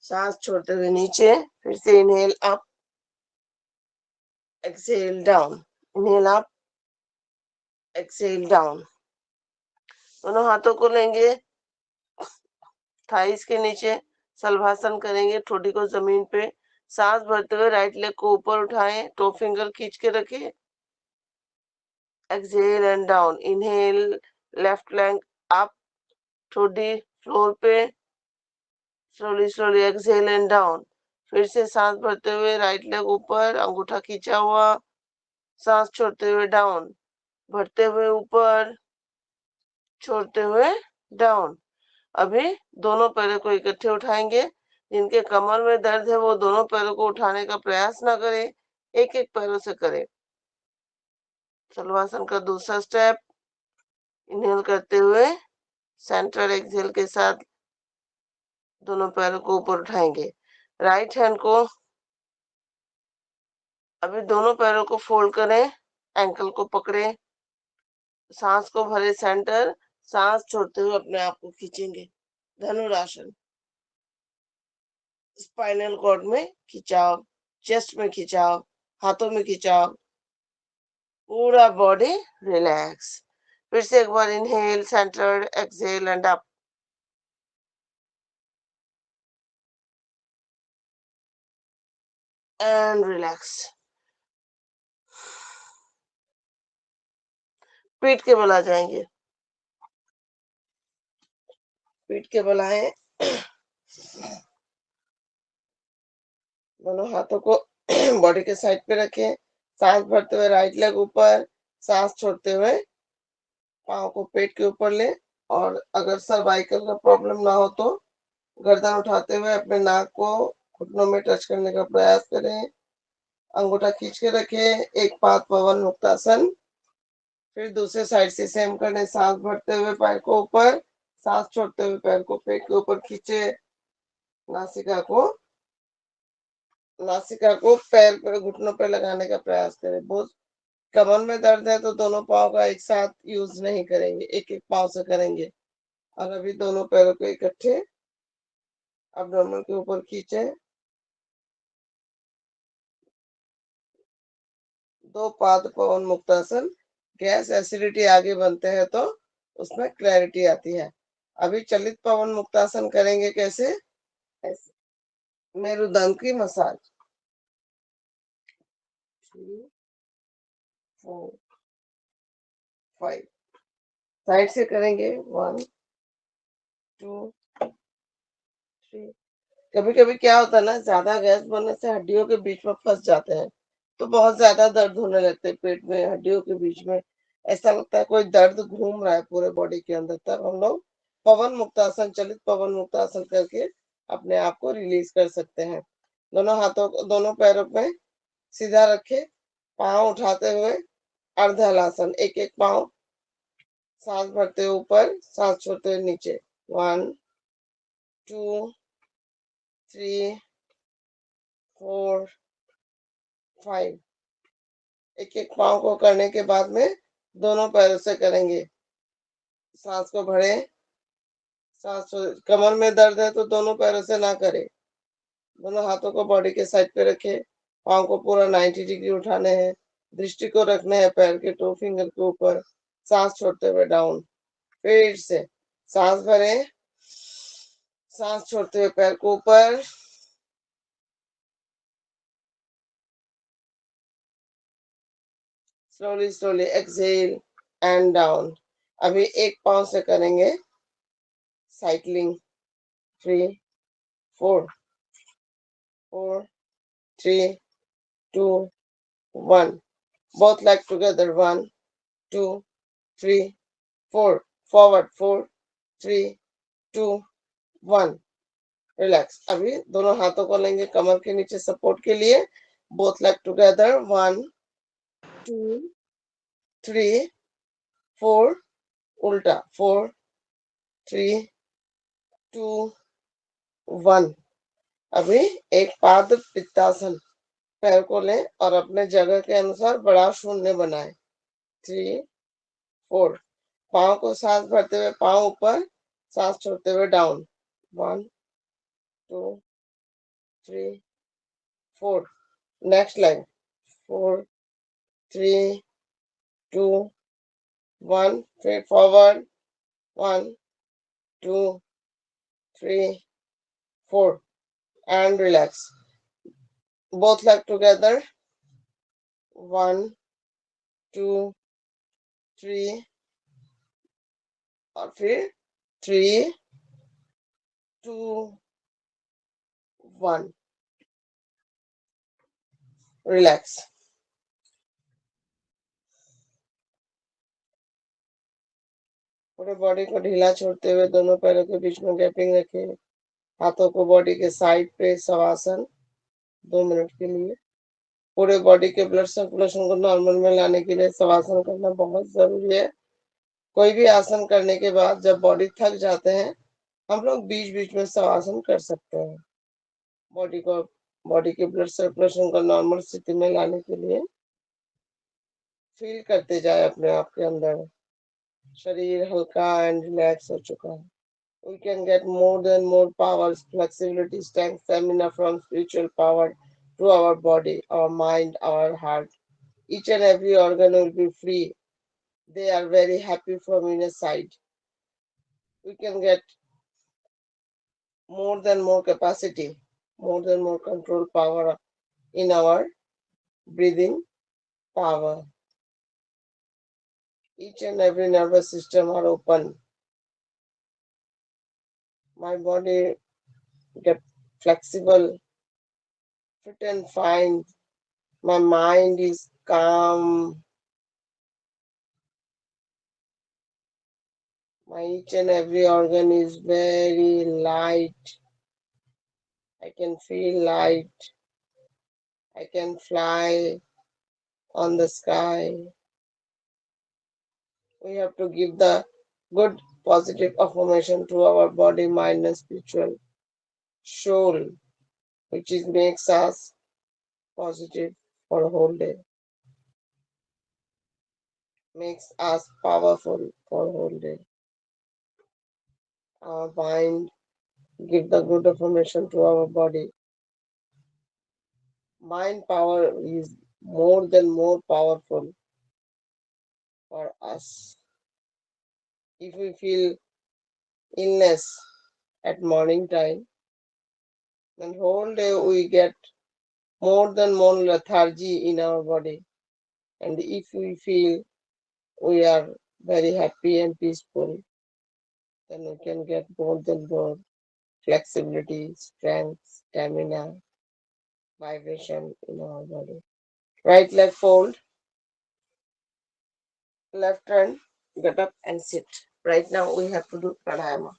Speaker 2: सांस छोड़ते हुए नीचे। फिर से inhale up, exhale down, inhale up, exhale down. दोनों हाथों को लेंगे थाइस के नीचे, सलभासन करेंगे, ठोडी को जमीन पे, सांस भरते हुए राइट लेग को ऊपर उठाएं, टो फिंगर खींच के रखें, exhale and down. Inhale, left leg up, ठोडी फ्लोर पे, slowly slowly exhale and down. फिर से सांस भरते हुए राइट लेग ऊपर, अंगूठा खींचा हुआ, सांस छोड़ते हुए डाउन, भरते हुए ऊपर, छोड़ते हुए डाउन। अभी दोनों पैरों को इकट्ठे उठाएंगे। जिनके कमर में दर्द है वो दोनों पैरों को उठाने का प्रयास ना करें, एक एक पैरों से करें। सलवासन का दूसरा स्टेप, इनहेल करते हुए सेंट्रल एक्सहेल के साथ दोनों पैरों को ऊपर उठाएंगे। राइट हैंड को, अभी दोनों पैरों को फोल्ड करें, एंकल को पकड़े, सांस को भरे सेंटर, सांस छोड़ते हुए अपने आप को खींचेंगे। धनुरासन। स्पाइनल कॉर्ड में खिंचाव, चेस्ट में खिंचाव, हाथों में खिंचाव, पूरा बॉडी रिलैक्स। फिर से एक बार inhale, centred, exhale and up, and relax. पीठ के बल आ जाएंगे, पीठ के बल आए, दोनों हाथों को बॉडी के साइड पे रखें, सांस भरते हुए राइट लेग ऊपर, सांस छोड़ते हुए पाँव को पेट के ऊपर ले, और अगर सर्वाइकल का प्रॉब्लम ना हो तो गर्दन उठाते हुए अपने नाक को घुटनों में टच करने का प्रयास करें, अंगूठा खींच के रखें, एक पाद पवन मुक्तासन। फिर दूसरे साइड से सेम करने, सांस भरते हुए पैर को ऊपर, सांस छोड़ते हुए पैर को पेट के ऊपर खींचे, नासिका को पैर पर घुटनों पर लगाने का प्रयास करें। बहुत कमर में दर्द है तो दोनों पाँव का एक साथ यूज नहीं करेंगे, एक एक पाँव से करेंगे। और अभी दोनों पैरों को इकट्ठे अब्डोमेन के ऊपर खींचे, दो पाद पवन मुक्तासन। गैस एसिडिटी आगे बनते हैं तो उसमें क्लैरिटी आती है। अभी चलित पवन मुक्तासन करेंगे कैसे, ऐसे मेरुदंड की मसाज। 3 4 5 साइड से करेंगे, 1 2 3। कभी कभी क्या होता है ना, ज्यादा गैस बनने से हड्डियों के बीच में फंस जाते हैं, तो बहुत ज्यादा दर्द होने लगते हैं पेट में, हड्डियों के बीच में। ऐसा लगता है कोई दर्द घूम रहा है पूरे बॉडी के अंदर, तब हम लोग पवन मुक्तासन, चलित पवन मुक्तासन करके अपने आप को रिलीज कर सकते हैं। दोनों हाथों को दोनों पैरों पे सीधा रखे, पाँव उठाते हुए अर्ध हलासन, एक एक पाँव, सांस भरते हुए ऊपर, सांस छोड़ते हुए नीचे। 1 2 3, 4, 5। एक एक पाँव को करने के बाद में दोनों पैरों से करेंगे। सांस को भरे, सांस कमर में दर्द है तो दोनों पैरों से ना करें। दोनों हाथों को बॉडी के साइड पे रखें। पाँव को पूरा 90 डिग्री उठाने हैं। दृष्टि को रखना है पैर के 2 फिंगर के ऊपर। सांस छोड़ते हुए डाउन। फिर से सांस भरे, सांस छोड़ते हुए पैर को ऊपर। Slowly slowly exhale and down. अभी एक पाँव से करेंगे cycling. 3, 4, 4, 3, 2, 1। both legs together. 1, 2, 3, 4. Forward. 4, 3, 2, 1। Relax. अभी दोनों हाथों को लेंगे कमर के नीचे सपोर्ट के लिए। Both leg together. 1, 2, 3, 4। उल्टा। 4, 3, 2, 1। अभी एक पाद पित्तासन। पैर को लें और अपने जगह के अनुसार बड़ा शून्य बनाएं। 3, 4। पाँव को सांस भरते हुए पाँव ऊपर, सांस छोड़ते हुए डाउन। 1, 2, 3, 4। Next line. 4, 3, 2, 1। फिर forward. 1, 2, 3, 4 and relax. Both leg together. 1, 2, 3 और फिर 3, 2, 1। रिलैक्स। पूरे बॉडी को ढीला छोड़ते हुए दोनों पैरों के बीच में गैपिंग रखें। हाथों को बॉडी के साइड पे शवासन 2 मिनट के लिए। पूरे बॉडी के ब्लड सर्कुलेशन को नॉर्मल में लाने के लिए शवासन करना बहुत जरूरी है। कोई भी आसन करने के बाद जब बॉडी थक जाते हैं, हम लोग बीच बीच में शवासन कर सकते हैं। बॉडी के ब्लड सर्कुलेशन को नॉर्मल स्थिति में लाने के लिए फील करते जाए अपने आप के अंदर। शरीर हल्का एंड रिलैक्स हो चुका है। We can get more than more powers, flexibility, strength, stamina from spiritual power to our body, our mind, our heart. Each and every organ will be free. They are very happy from inner side. We can get more than more capacity, more than more control power in our breathing power. Each and every nervous system are open. My body get flexible, fit and fine. My mind is calm. My each and every organ is very light. I can feel light. I can fly on the sky. We have to give the good positive affirmation to our body, mind, and spiritual soul, which is makes us positive for a whole day, makes us powerful for a whole day. Our mind give the good affirmation to our body. Mind power is more than more powerful for us. If we feel illness at morning time, then whole day we get more than more lethargy in our body. And if we feel we are very happy and peaceful, then we can get more than more flexibility, strength, stamina, vibration in our body. Right leg fold, left hand, get up and sit. Right now we have to do pranayama.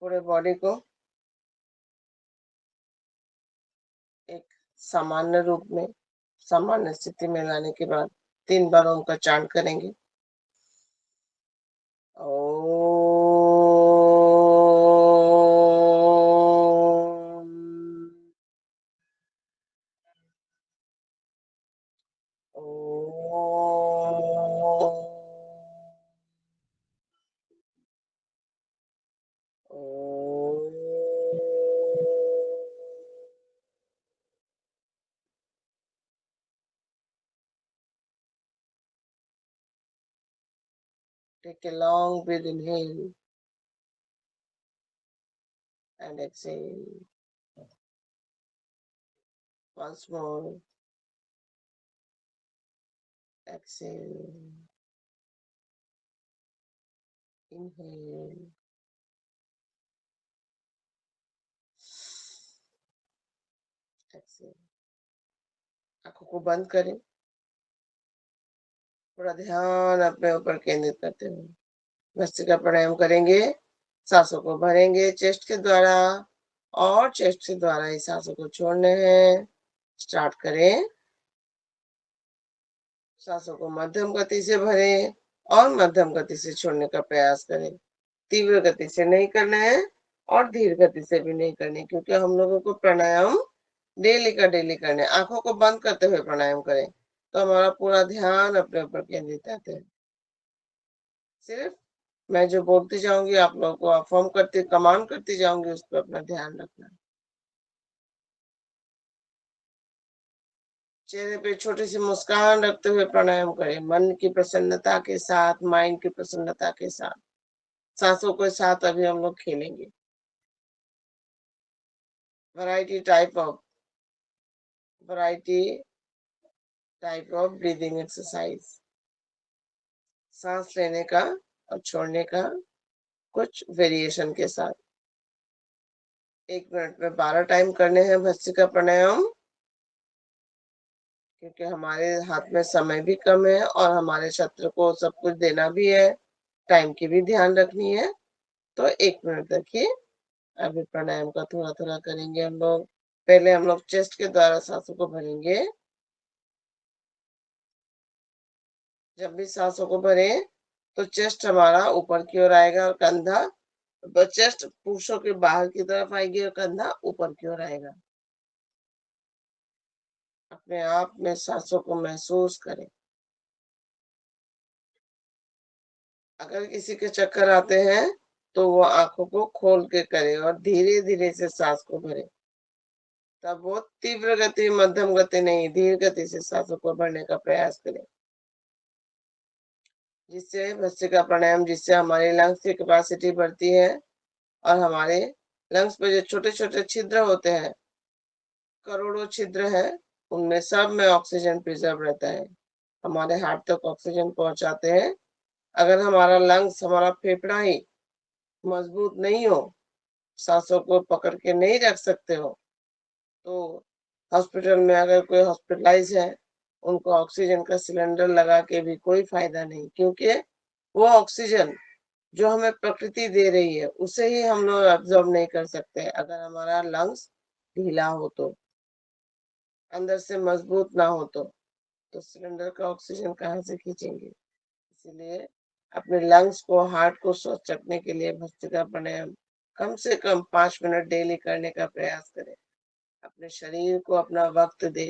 Speaker 2: पूरे body को एक सामान्य रूप में, सामान्य स्थिति में लाने के बाद 3 बार ओम का चांट करेंगे। Take a long breath, inhale and exhale. Once more. Exhale. Inhale. Exhale. आंखों को बंद करें, थोड़ा ध्यान अपने ऊपर केंद्रित करते हुए भस्त्रिका प्राणायाम करेंगे। सांसों को भरेंगे चेस्ट के द्वारा और चेस्ट के द्वारा ही सांसों को छोड़ने हैं। स्टार्ट करें। सांसों को मध्यम गति से भरें और मध्यम गति से छोड़ने का प्रयास करें। तीव्र गति से नहीं करना है और धीर गति से भी नहीं करनी, क्योंकि हम लोगों को प्राणायाम डेली का डेली करना है। आंखों को बंद करते हुए प्राणायाम करें तो हमारा पूरा ध्यान अपने ऊपर केंद्रित रहता है। सिर्फ मैं जो बोलती जाऊंगी आप लोगों को अफर्म करती कमांड करती जाऊंगी, उस पर अपना ध्यान रखना। चेहरे पे छोटी सी मुस्कान रखते हुए प्राणायाम करें, मन की प्रसन्नता के साथ, माइंड की प्रसन्नता के साथ। सांसों के साथ अभी हम लोग खेलेंगे। Variety type of breathing exercise. सांस लेने का और छोड़ने का कुछ वेरिएशन के साथ 1 मिनट में 12 टाइम करने हैं भस्त्रिका प्राणायाम, क्योंकि हमारे हाथ में समय भी कम है और हमारे छात्र को सब कुछ देना भी है, टाइम की भी ध्यान रखनी है। तो 1 मिनट देखिए, अभी प्राणायाम का थोड़ा थोड़ा करेंगे हम लोग। पहले हम लोग चेस्ट के द्वारा सांसों को भरेंगे। जब भी सांसों को भरे तो चेस्ट हमारा ऊपर की ओर आएगा और कंधा, तो चेस्ट पुरुषों के बाहर की तरफ आएगी और कंधा ऊपर की ओर आएगा। अपने आप में सांसों को महसूस करें। अगर किसी के चक्कर आते हैं तो वो आंखों को खोल के करे और धीरे धीरे से सांस को भरे। तब वो तीव्र गति, मध्यम गति नहीं, धीर गति से सांसों को भरने का प्रयास करें, जिससे भस्त्रिका प्राणायाम, जिससे हमारी लंग्स की कैपेसिटी बढ़ती है और हमारे लंग्स में जो छोटे छोटे छिद्र होते हैं, करोड़ों छिद्र है, उनमें सब में ऑक्सीजन प्रिजर्व रहता है, हमारे हार्ट तक ऑक्सीजन पहुंचाते हैं। अगर हमारा लंग्स, हमारा फेफड़ा ही मजबूत नहीं हो, सांसों को पकड़ के नहीं रख सकते हो, तो हॉस्पिटल में अगर कोई हॉस्पिटलाइज है, उनको ऑक्सीजन का सिलेंडर लगा के भी कोई फायदा नहीं, क्योंकि वो ऑक्सीजन जो हमें प्रकृति दे रही है उसे ही हम लोग एब्जॉर्ब नहीं कर सकते अगर हमारा लंग्स ढीला हो, तो अंदर से मजबूत ना हो तो सिलेंडर का ऑक्सीजन कहाँ से खींचेंगे। इसलिए अपने लंग्स को, हार्ट को स्वच्छ रखने के लिए भस्त्रिका प्राणायाम कम से कम 5 मिनट डेली करने का प्रयास करें। अपने शरीर को अपना वक्त दे,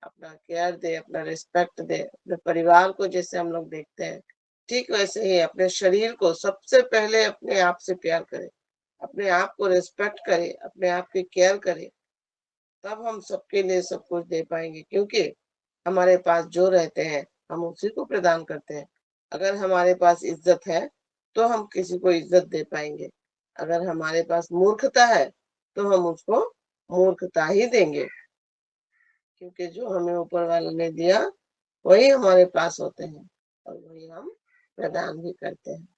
Speaker 2: अपना केयर दे, अपना रिस्पेक्ट दे। अपने परिवार को जैसे हम लोग देखते हैं, ठीक वैसे ही अपने शरीर को सबसे पहले अपने आप से प्यार करें, अपने आप को रिस्पेक्ट करें, अपने आप की केयर करें। तब हम सबके लिए सब कुछ दे पाएंगे, क्योंकि हमारे पास जो रहते हैं हम उसी को प्रदान करते हैं। अगर हमारे पास इज्जत है तो हम किसी को इज्जत दे पाएंगे। अगर हमारे पास मूर्खता है तो हम उसको मूर्खता ही देंगे, क्योंकि जो हमें ऊपर वाले ने दिया वही हमारे पास होते हैं और वही हम प्रदान भी करते हैं।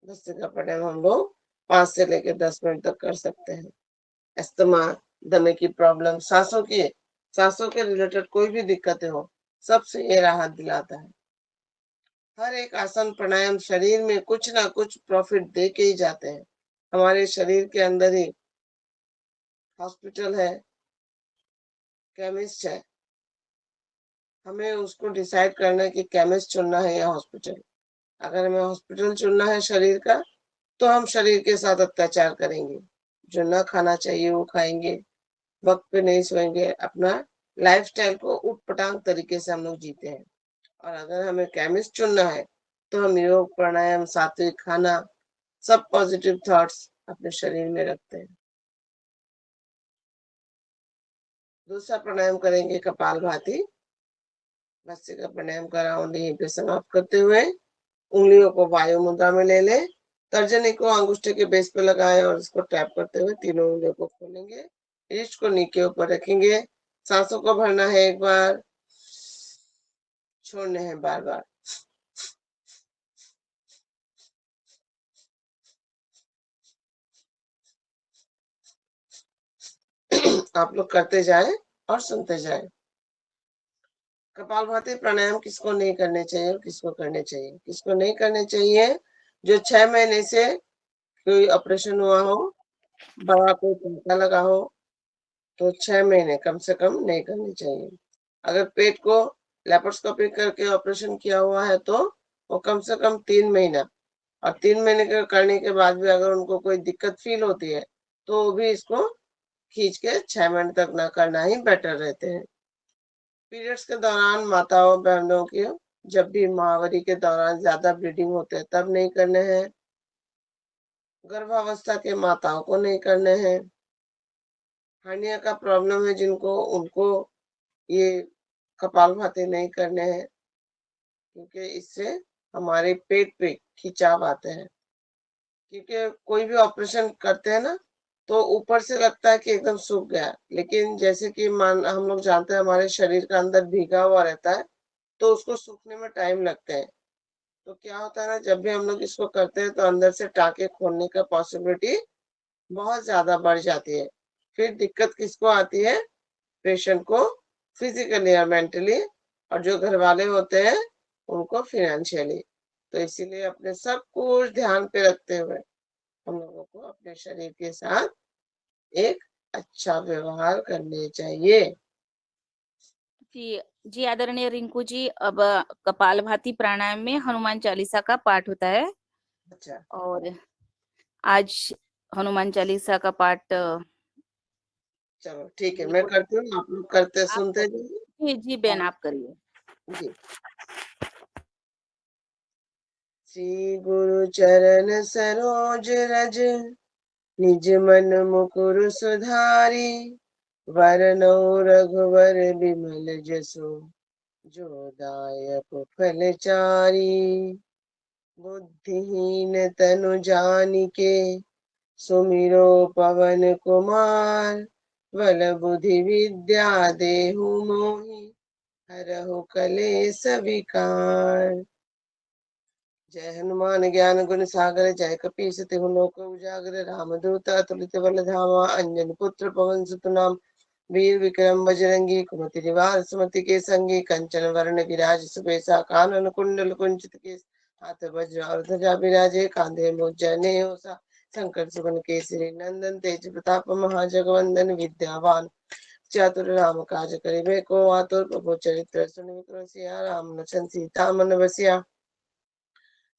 Speaker 2: भस्त्रिका प्राणायाम हम लोग 5 से लेकर 10 मिनट तक कर सकते हैं। अस्थमा, दमे की प्रॉब्लम, सांसों के रिलेटेड कोई भी दिक्कतें हो, सबसे ये राहत दिलाता है। हर एक आसन प्राणायाम शरीर में कुछ ना कुछ प्रॉफिट दे के ही जाते हैं। हमारे शरीर के अंदर ही हॉस्पिटल है, केमिस्ट है, हमें उसको डिसाइड करना है कि केमिस्ट चुनना है या हॉस्पिटल। अगर हमें हॉस्पिटल चुनना है शरीर का, तो हम शरीर के साथ अत्याचार करेंगे, जो ना खाना चाहिए वो खाएंगे, वक्त पे नहीं सोएंगे, अपना लाइफस्टाइल को उटपटांग तरीके से हम लोग जीते हैं। और अगर हमें केमिस्ट चुनना है, तो हम योग, प्राणायाम, सात्विक खाना, सब पॉजिटिव थॉट्स अपने शरीर में रखते हैं। दूसरा प्राणायाम करेंगे कपालभाति। भस्त्रिका प्राणायाम का राउंड यहीं पे समाप्त करते हुए उंगलियों को वायु मुद्रा में ले लें, तर्जनी को अंगूठे के बेस पे लगाएं और इसको टैप करते हुए तीनों उंगलियों को खोलेंगे, रिस्ट को नी के ऊपर रखेंगे, सांसों को भरना है एक बार, छोड़ने हैं बार बार। आप लोग करते जाएं और सुनते जाएं। कपालभाति प्राणायाम किसको नहीं करने चाहिए और किसको करने चाहिए? किसको नहीं करने चाहिए? जो 6 महीने से कोई ऑपरेशन हुआ हो, बड़ा कोई टीका लगा हो, तो 6 महीने कम से कम नहीं करनी चाहिए। अगर पेट को लेप्रोस्कोपी करके ऑपरेशन किया हुआ है, तो वो कम से कम 3 महीना, और 3 महीने के करने के बाद भी अगर उनको कोई दिक्कत फील होती है, तो वो भी इसको खींच के 6 महीने तक ना करना ही बेटर रहते हैं। पीरियड्स के दौरान माताओं बहनों की, जब भी माहवारी के दौरान ज्यादा ब्लीडिंग होते हैं तब नहीं करने हैं। गर्भावस्था के माताओं को नहीं करने हैं। हर्निया का प्रॉब्लम है जिनको, उनको ये कपालभाति नहीं करने हैं, क्योंकि इससे हमारे पेट पे खिंचाव आते हैं। क्योंकि कोई भी ऑपरेशन करते हैं ना, तो ऊपर से लगता है कि एकदम सूख गया, लेकिन जैसे कि मान हम लोग जानते हैं हमारे शरीर का अंदर भीगा हुआ रहता है, तो उसको सूखने में टाइम लगते हैं। तो क्या होता है ना, जब भी हम लोग इसको करते हैं तो अंदर से टाँके खोलने का पॉसिबिलिटी बहुत ज्यादा बढ़ जाती है। फिर दिक्कत किसको आती है? पेशेंट को, फिजिकली और मेंटली, और जो घर वाले होते हैं उनको फिनेंशियली। तो इसीलिए अपने सब कुछ ध्यान पे रखते हुए हम लोगों को अपने शरीर के साथ एक अच्छा व्यवहार करने चाहिए।
Speaker 4: जी जी आदरणीय रिंकू जी, अब कपालभाति प्राणायाम में हनुमान चालीसा का पाठ होता है,
Speaker 2: अच्छा,
Speaker 4: और आज हनुमान चालीसा का पाठ
Speaker 2: चलो ठीक है, मैं
Speaker 4: बिल्कुल
Speaker 2: करती हूँ, आप लोग करते
Speaker 4: आप
Speaker 2: सुनते
Speaker 4: करिए।
Speaker 2: जाइए।
Speaker 4: जी जी बहन,
Speaker 2: हाँ,
Speaker 4: आप करिए।
Speaker 2: जी। श्री गुरु चरण सरोज रज, निज मन मुकुर सुधारी, वरनौ रघुवर बिमल जसु, जो दायक फल चारी। बुद्धिहीन तनु जानिके, सुमिरो पवन कुमार, बल बुद्धि विद्या देहु मोहि, हरहु कलेस विकार। जय हनुमान ज्ञान गुण सागर, जय कपीस तिहु लोक उजागर, रामदूत अतुलित बल धामा, अंजन पुत्र पवन सुत नाम, वीर विक्रम बजरंगी, कुमति निवार सुमति के संगी, कंचन वरण विराज सुबेसा, कानन कुंडल कुंचित केस, हाथ वज्र और ध्वजा विराजे, कांधे मुझ जनेऊसा, शंकर सुवन केसरी नंदन, तेज प्रताप महाजगवंदन, विद्यावान चातुर राम काज करिबे को आतुर, प्रभु चरित्र सुनिबे रसिया, राम लखन सीता मन बसिया।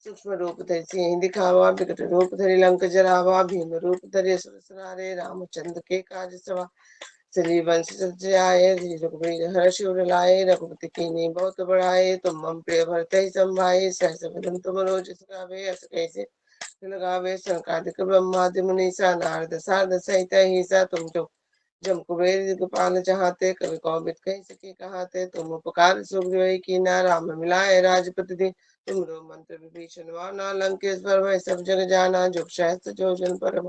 Speaker 2: सूक्ष्म रूप धरि सिंह दिखावा, विकट रूप धरि लंक जरावा, भीम रूप धरि असुर संहारे, रामचंद्र के काज सवा, श्री वंश सज्जाए, श्री रघुवीर हर्ष उर लाए, रघुपति कीन्ही बहुत बड़ाए, तुम मम प्रिय भरते संभाए, सहस बदन तुम रोज गावे, अस कैसे लगावे, सनकादिक ब्रह्मादि मुनीसा, नारद सारद सहित ईसा, तुम जो जम कुबेर दिगपाल चाहते, कवि कौबिद कह सके कहाते, तुम उपकार सुग्रीव कीना, राम मिलाए राजपति दीन, तुमरो मंत्र विभीषण माना, लंकेश्वर भय सब जग जाना, जुग सहस्त्र जो जन पर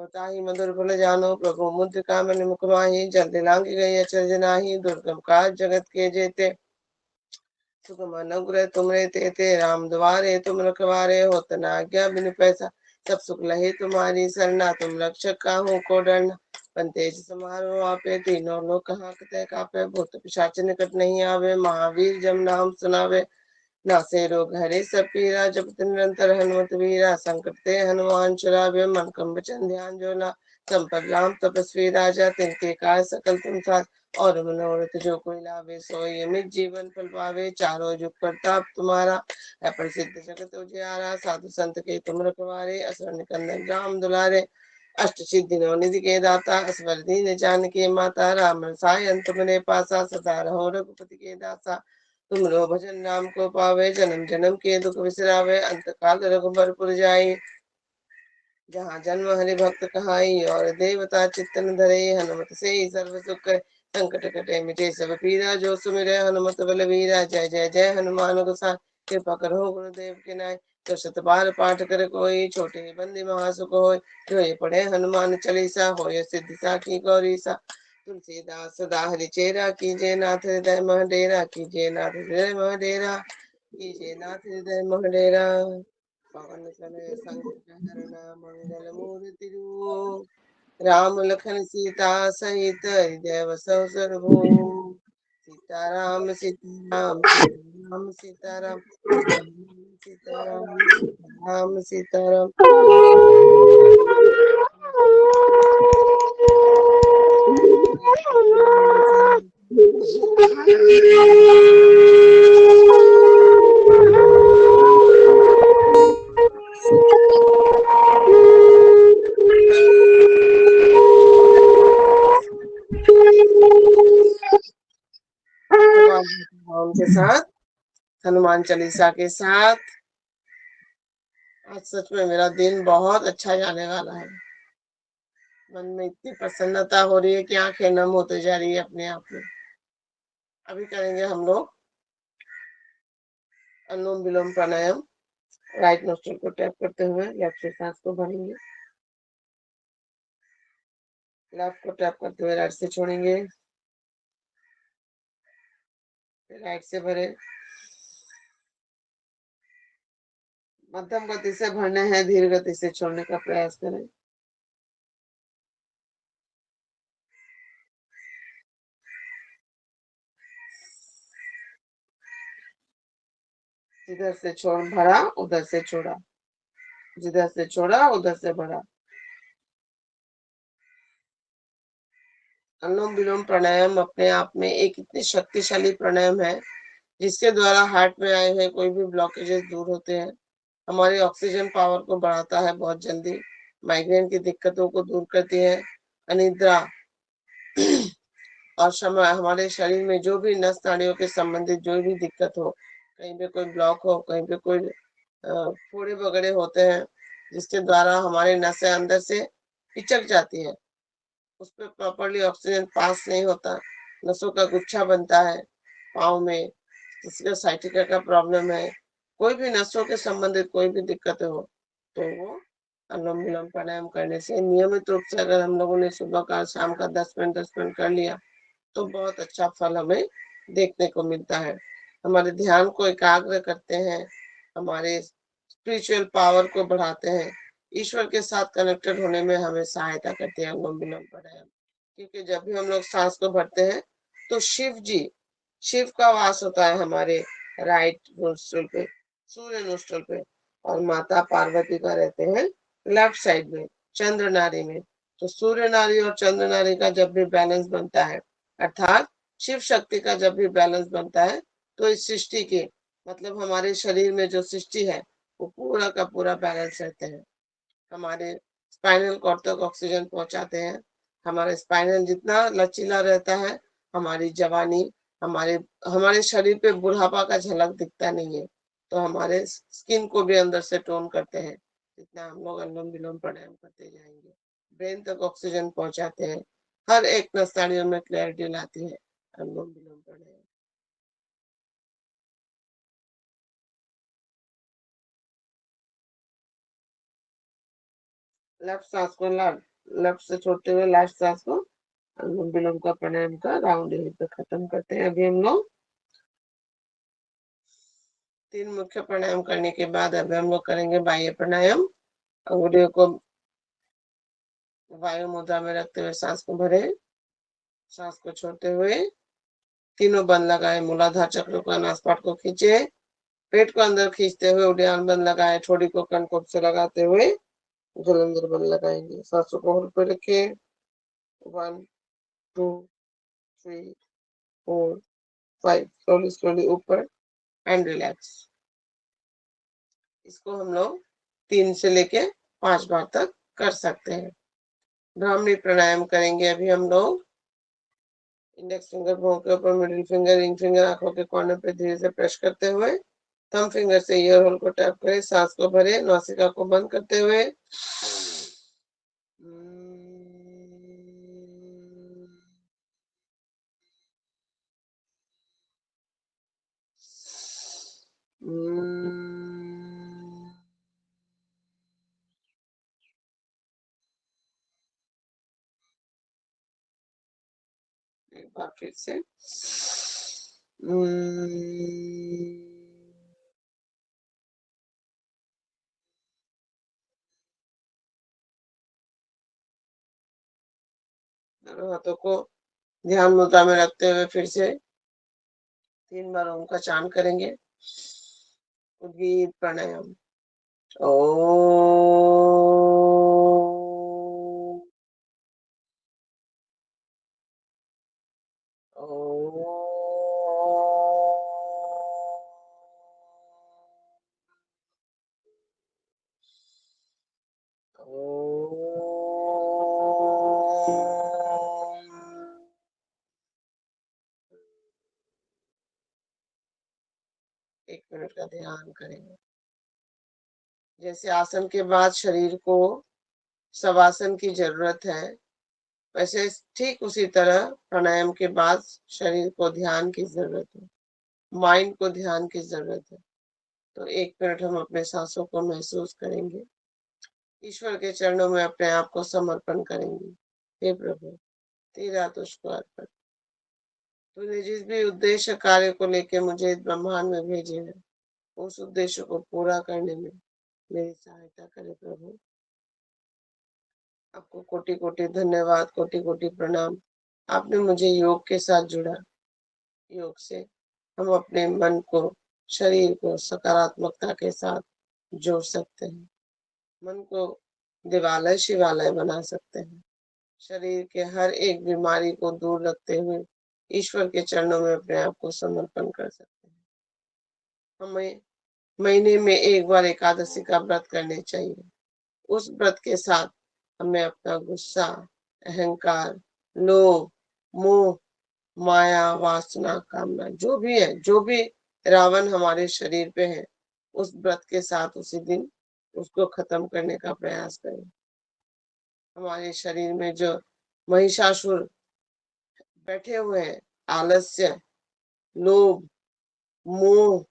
Speaker 2: ताहि मधुर फल जानो, प्रभु मुद्रिका मन मुख माहि, जल्दी लांघ गई अचरज नाही, दुर्गम काज जगत के जेते, सुगम अनुग्रह तुमरे तेते, राम द्वारे तुम रखवारे, होत न आज्ञा बिनु पैसा, सब सुख लहे तुम्हारी सरना, तुम रक्षक काहू को डरना, पंतेज समारोह आपे, तीनों लोग कहाँ कते कापे, भूत पिशाच निकट नहीं आवे, महावीर जब नाम सुनावे, नासे रोग हरे सब पीरा, जपत निरंतर हनुमत वीरा, संकट ते हनुमान छुड़ावे, मन क्रम वचन ध्यान जो ना। संपद राम तपस्वी राजा, तिनके काज सकल तुम साथ, और मनोरथ जो कोई लावे, सोई अमित जीवन फल पावे। चारों जुग प्रताप तुम्हारा, है प्रसिद्ध जगत उजियारा। साधु संत के तुम रखवारे, असुर निकंदन राम दुलारे। अष्ट सिद्धि नौ निधि के दाता, असवर दीन जानकी माता। राम रसाय अंत मने पासा, सदा रहो रघुपति के दासा। तुम रो भजन राम को पावे, जन्म जन्म के दुख बिसरावे। अंत काल रघुबर जाई, जहाँ जन्म हरि भक्त कहाई। और देवता चित्तन धरे, हनुमत से ही सर्व सुख करे। संकट कटे मिटे सब पीरा, जो सुमिरे हनुमत बलवीरा। जय जय जय हनुमान गोसाई, कृपा करो गुरुदेव के नाय। जो शत बार पाठ करे कोई, छोटे बंदी महासुख होय। जो ये पढ़े हनुमान चालीसा, होय सिद्धि साखी गौरीसा। तुलसीदास सदा हरि चेरा, कीजे नाथ हृदय मह डेरा। कीजे नाथ हृदय मह डेरा, कीजे नाथ हृदय मह डेरा। पवन तनय संकट हरण, मंगल मूर्ति रूप। राम लखन सीता सहित, हृदय बसौ सर्वभूम। सीताराम सीताराम सीताराम सीताराम, सीताराम सीताराम सीताराम। के साथ हनुमान चालीसा के साथ आज सच में मेरा दिन बहुत अच्छा जाने वाला है। मन में इतनी प्रसन्नता हो रही है कि आंखें नम होते जा रही है अपने आप में। अभी करेंगे हम लोग अनुलोम विलोम प्राणायाम। राइट नोस्ट्रल को टैप करते हुए लेफ्ट से सांस को भरेंगे, लेफ्ट को टैप करते हुए राइट से छोड़ेंगे, राइट से भरे। मध्यम गति से भरने हैं, धीरे गति से छोड़ने का प्रयास करें। जिधर से छोड़ भरा उधर से छोड़ा, जिधर से छोड़ा उधर से भरा। अनुलोम विलोम प्राणायाम अपने आप में एक इतनी शक्तिशाली प्राणायाम है, जिसके द्वारा हार्ट में आए हुए कोई भी ब्लॉकेजेस दूर होते हैं। हमारी ऑक्सीजन पावर को बढ़ाता है बहुत जल्दी, माइग्रेन की दिक्कतों को दूर करती है, अनिद्रा और समय हमारे शरीर में जो भी नस नाड़ियों के संबंधित जो भी दिक्कत हो, कहीं पे कोई ब्लॉक हो, कहीं पे कोई फोड़े वगैरह होते हैं, जिसके द्वारा हमारे नसें अंदर से पिचक जाती है, उस पर प्रॉपरली ऑक्सीजन पास नहीं होता, नसों का गुच्छा बनता है पाँव में, किसी का साइटिका का प्रॉब्लम है, कोई भी नसों के संबंधित कोई भी दिक्कत हो, तो वो अनुलोम विलोम प्राणायाम करने से नियमित रूप से अगर हम लोगों ने सुबह का शाम का 10 मिनट कर लिया, तो बहुत अच्छा फल हमें देखने को मिलता है। हमारे ध्यान को एकाग्र करते हैं, हमारे स्पिरिचुअल पावर को बढ़ाते हैं, ईश्वर के साथ कनेक्टेड होने में हमें सहायता करते हैं अनुलोम विलोम प्राणायाम। क्योंकि जब भी हम लोग सांस को भरते हैं, तो शिव का वास होता है हमारे राइट नोस्ट्रल पे, सूर्य नोस्ट्रल पे, और माता पार्वती का रहते हैं लेफ्ट साइड में, चंद्र नारी में। तो सूर्य नारी और चंद्र नारी का जब भी बैलेंस बनता है, अर्थात शिव शक्ति का जब भी बैलेंस बनता है, तो इस सृष्टि के मतलब हमारे शरीर में जो सृष्टि है, वो पूरा का पूरा बैलेंस रहते हैं। हमारे स्पाइनल कॉर्ड तक ऑक्सीजन पहुंचाते हैं। हमारे स्पाइनल जितना लचीला रहता है, हमारी जवानी, हमारे हमारे शरीर पे बुढ़ापा का झलक दिखता नहीं है। तो हमारे स्किन को भी अंदर से टोन करते हैं, जितना हम लोग अनुलोम विलोम प्राणायाम करते जाएंगे। ब्रेन तक ऑक्सीजन पहुंचाते हैं, हर एक नस नाड़ियों में क्लैरिटी लाती है अनुलोम विलोम प्राणायाम। लेफ्ट सांस को लेफ्ट से छोड़ते हुए लास्ट सांस को अनुलोम विलोम का प्राणायाम का राउंड यहीं पे खत्म करते हैं। अभी हम लोग 3 मुख्य प्राणायाम करने के बाद अभी हम लोग करेंगे बाह्य प्राणायाम। अंगुलियों को वायु मुद्रा में रखते हुए सांस को भरे, सांस को छोड़ते हुए तीनों बंद लगाए, मूलाधार चक्र को नासपाट को खींचे, पेट को अंदर खींचते हुए उड़ान बंद लगाए, ठोड़ी को कनकोप से लगाते हुए जलंधर बंद लगाएंगे। सांसों को होल्ड पे रखिए। 1 2 3 4 5 स्लोली स्लोली ऊपर एंड रिलैक्स। इसको हम लोग 3 से लेके 5 बार तक कर सकते हैं। ब्राह्मणी प्राणायाम करेंगे अभी हम लोग। इंडेक्स फिंगर भौं के ऊपर, मिडिल फिंगर, रिंग फिंगर आंखों के कॉर्नर पे धीरे से प्रेस करते हुए थंब फिंगर से ईयर होल को टैप करें। सांस को भरे, नासिका को बंद करते हुए एक बार फिर से दोनों हाथों को ध्यान मुद्रा में रखते हुए फिर से 3 बार ओम का चांट करेंगे। उद्गीत प्राणायाम। ओम एक मिनट का ध्यान करेंगे। जैसे आसन के बाद शरीर को शवासन की जरूरत है, वैसे ठीक उसी तरह प्राणायाम के बाद शरीर को ध्यान की जरूरत है, माइंड को ध्यान की जरूरत है। तो 1 मिनट हम अपने सांसों को महसूस करेंगे। ईश्वर के चरणों में अपने आप को समर्पण करेंगे। हे प्रभु, तेरा तुझको अर्पण। तूने जिस भी उद्देश्य कार्य को लेके मुझे इस ब्रह्मांड में भेजे है, उस उद्देश्य को पूरा करने में मेरी सहायता करे प्रभु। आपको कोटि कोटि धन्यवाद, कोटि कोटि प्रणाम। आपने मुझे योग के साथ जुड़ा। योग से हम अपने मन को, शरीर को सकारात्मकता के साथ जोड़ सकते हैं। मन को दिवालय शिवालय बना सकते हैं। शरीर के हर एक बीमारी को दूर रखते हुए ईश्वर के चरणों में अपने आप को समर्पण कर सकते हैं। हमें महीने में 1 बार एकादशी का व्रत करने चाहिए। उस व्रत के साथ हमें अपना गुस्सा, अहंकार, लोभ, मोह, माया, वासना, कामना जो भी है, जो भी रावण हमारे शरीर पे है, उस व्रत के साथ उसी दिन उसको खत्म करने का प्रयास करें। हमारे शरीर में जो महिषासुर बैठे हुए हैं, आलस्य, लोभ, मोह,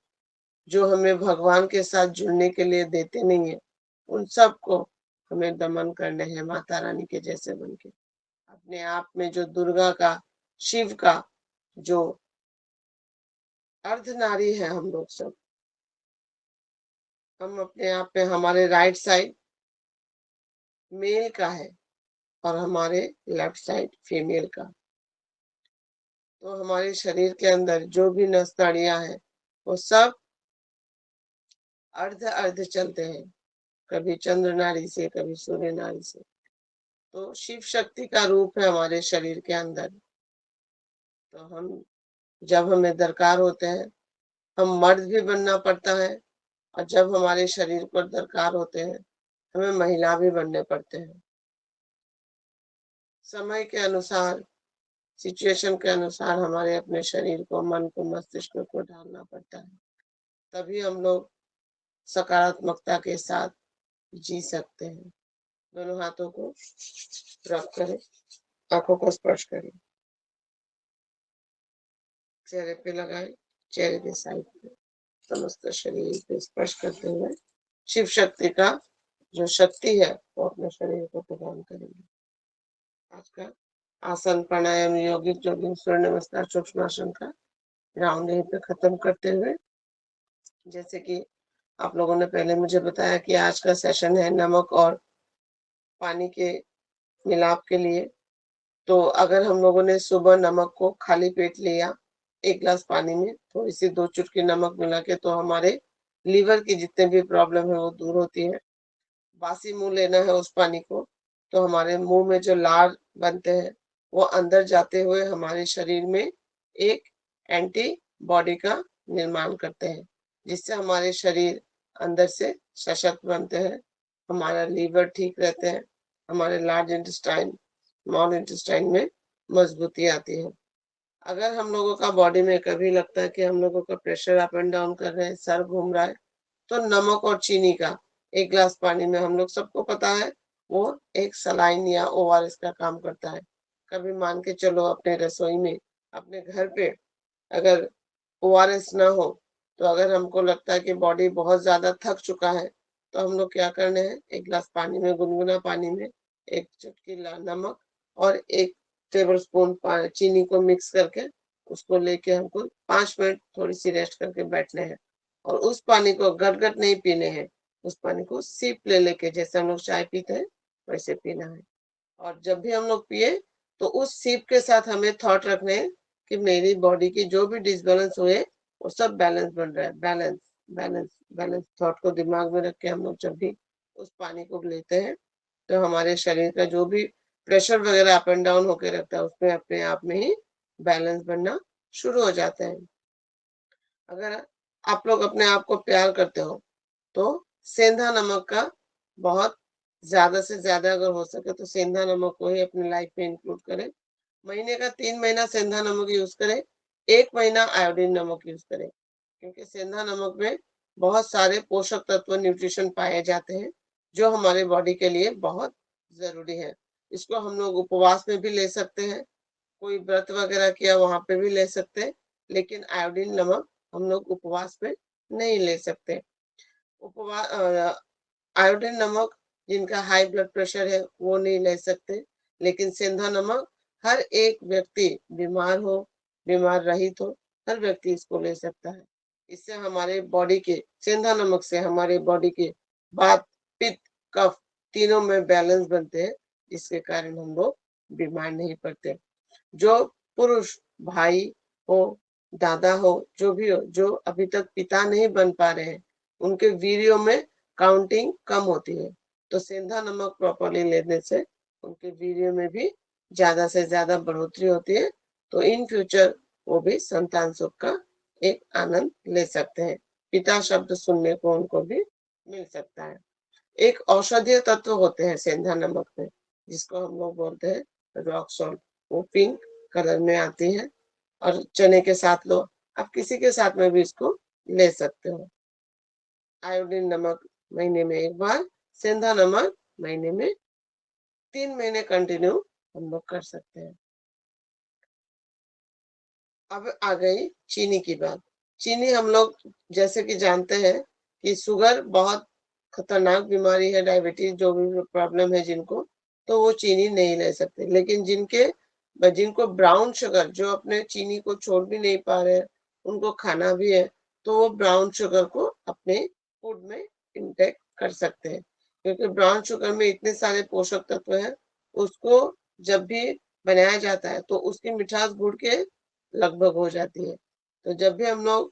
Speaker 2: जो हमें भगवान के साथ जुड़ने के लिए देते नहीं है, उन सबको हमें दमन करने हैं माता रानी के जैसे बनके। अपने आप में जो दुर्गा का, शिव का जो अर्धनारी है हम लोग सब, हम अपने आप में, हमारे राइट साइड मेल का है और हमारे लेफ्ट साइड फीमेल का। तो हमारे शरीर के अंदर जो भी नस नाड़ियां हैं, वो सब अर्ध अर्ध चलते हैं, कभी चंद्र नाड़ी से, कभी सूर्य नाड़ी से। तो शिव शक्ति का रूप है हमारे शरीर के अंदर। तो हम जब हमें दरकार होते हैं, हम मर्द भी बनना पड़ता है, और जब हमारे शरीर को दरकार होते हैं, हमें महिला भी बनने पड़ते हैं। समय के अनुसार, सिचुएशन के अनुसार हमारे अपने शरीर को, मन को, मस्तिष्क को ढालना पड़ता है। तभी हम लोग सकारात्मकता के साथ जी सकते हैं। दोनों हाथों को रब करें, आंखों को स्पर्श करें, चेहरे पे लगाएं, चेहरे के साइड पे, समस्त शरीर पे स्पर्श करते हुए शिव शक्ति का जो शक्ति है वो अपने शरीर को प्रदान करेंगे। आज का आसन, प्राणायाम, योगिक जोगिंग, सूर्य नमस्कार, सूक्ष्मासन का राउंड यहीं पे खत्म करते हुए, जैसे कि आप लोगों ने पहले मुझे बताया कि आज का सेशन है नमक और पानी के मिलाप के लिए। तो अगर हम लोगों ने सुबह नमक को खाली पेट लिया, 1 गिलास पानी में थोड़ी सी 2 चुटकी नमक मिला के, तो हमारे लीवर की जितने भी प्रॉब्लम है वो दूर होती है। बासी मुंह लेना है उस पानी को, तो हमारे मुंह में जो लार बनते हैं वो अंदर जाते हुए हमारे शरीर में एक एंटीबॉडी का निर्माण करते हैं, जिससे हमारे शरीर अंदर से सशक्त बनते हैं, हमारा लीवर ठीक रहते हैं, हमारे लार्ज इंटेस्टाइन, स्मॉल इंटेस्टाइन में मजबूती आती है। अगर हम लोगों का बॉडी में कभी लगता है कि हम लोगों का प्रेशर अप एंड डाउन कर रहे हैं, सर घूम रहा है, तो नमक और चीनी का 1 ग्लास पानी में, हम लोग सबको पता है, वो एक सलाइन या ओआरएस का काम करता है। कभी मान के चलो अपने रसोई में, अपने घर पे अगर ओआरएस ना हो, तो अगर हमको लगता है कि बॉडी बहुत ज़्यादा थक चुका है, तो हम लोग क्या करने हैं, 1 ग्लास पानी में, गुनगुना पानी में 1 चुटकी नमक और 1 टेबलस्पून चीनी को मिक्स करके उसको लेके हमको 5 मिनट थोड़ी-सी रेस्ट करके बैठने हैं। और उस पानी को गट-गट नहीं पीने हैं, उस पानी को सिप ले लेके, जैसे हम लोग चाय पीते हैं, वैसे पीना है। और जब भी हम लोग पिए, तो उस सिप के साथ हमें थॉट रखने हैं कि मेरी बॉडी की जो भी डिसबैलेंस हुए, वो सब बैलेंस बन रहा है। बैलेंस, बैलेंस, बैलेंस थॉट को दिमाग में रख के हम लोग जब भी उस पानी को लेते हैं, तो हमारे शरीर का जो भी प्रेशर वगैरह अप एंड डाउन होके रहता है, उसमें अपने आप में ही बैलेंस बनना शुरू हो जाते हैं। अगर आप लोग अपने आप को प्यार करते हो, तो सेंधा नमक का बहुत ज़्यादा से ज़्यादा अगर हो सके तो सेंधा नमक को ही अपनी लाइफ में इंक्लूड करें। महीने का 3 महीना सेंधा नमक यूज़ करें, 1 महीना आयोडीन नमक यूज़ करें। क्योंकि सेंधा नमक में बहुत सारे पोषक तत्व, न्यूट्रिशन पाए जाते हैं, जो हमारे बॉडी के लिए बहुत ज़रूरी है। इसको हम लोग उपवास में भी ले सकते हैं, कोई व्रत वगैरह किया वहाँ पे भी ले सकते हैं, लेकिन आयोडीन नमक हम लोग उपवास में नहीं ले सकते। आयोडीन नमक जिनका हाई ब्लड प्रेशर है वो नहीं ले सकते, लेकिन सेंधा नमक हर एक व्यक्ति, बीमार हो, बीमार रहित हो, हर व्यक्ति इसको ले सकता है। इससे हमारे बॉडी के, सेंधा नमक से हमारे बॉडी के वात, पित्त, कफ तीनों में बैलेंस बनते हैं, जिसके कारण हम लोग बीमार नहीं पड़ते। जो पुरुष भाई हो, दादा हो, जो भी हो, जो अभी तक पिता नहीं बन पा रहे हैं, उनके वीर्यों में काउंटिंग कम होती है, तो सेंधा नमक प्रॉपर्ली लेने से उनके वीर्य में भी ज़्यादा से ज़्यादा बढ़ोतरी होती है, तो इन फ्यूचर वो भी संतान सुख का एक आनंद ले सकते हैं। पिता शब्द सुनने को उनको भी मिल सकता है। एक औषधीय तत्व होते हैं सेंधा नमक में, जिसको हम लोग बोलते हैं रॉक सॉल्ट। वो पिंक कलर में आती है और चने के साथ लो, आप किसी के साथ में भी इसको ले सकते हो। आयोडीन नमक महीने में 1 बार, सेंधा नमक महीने में 3 महीने कंटिन्यू हम लोग कर सकते हैं। अब आ गई चीनी की बात। चीनी हम लोग जैसे कि जानते हैं कि शुगर बहुत खतरनाक बीमारी है, डायबिटीज जो भी प्रॉब्लम है जिनको, तो वो चीनी नहीं ले सकते। लेकिन जिनको ब्राउन शुगर, जो अपने चीनी को छोड़ भी नहीं पा रहे हैं, उनको खाना भी है, तो वो ब्राउन शुगर को अपने फूड में इंटेक कर सकते हैं। क्योंकि ब्राउन शुगर में इतने सारे पोषक तत्व हैं, उसको जब भी बनाया जाता है तो उसकी मिठास गुड़ के लगभग हो जाती है। तो जब भी हम लोग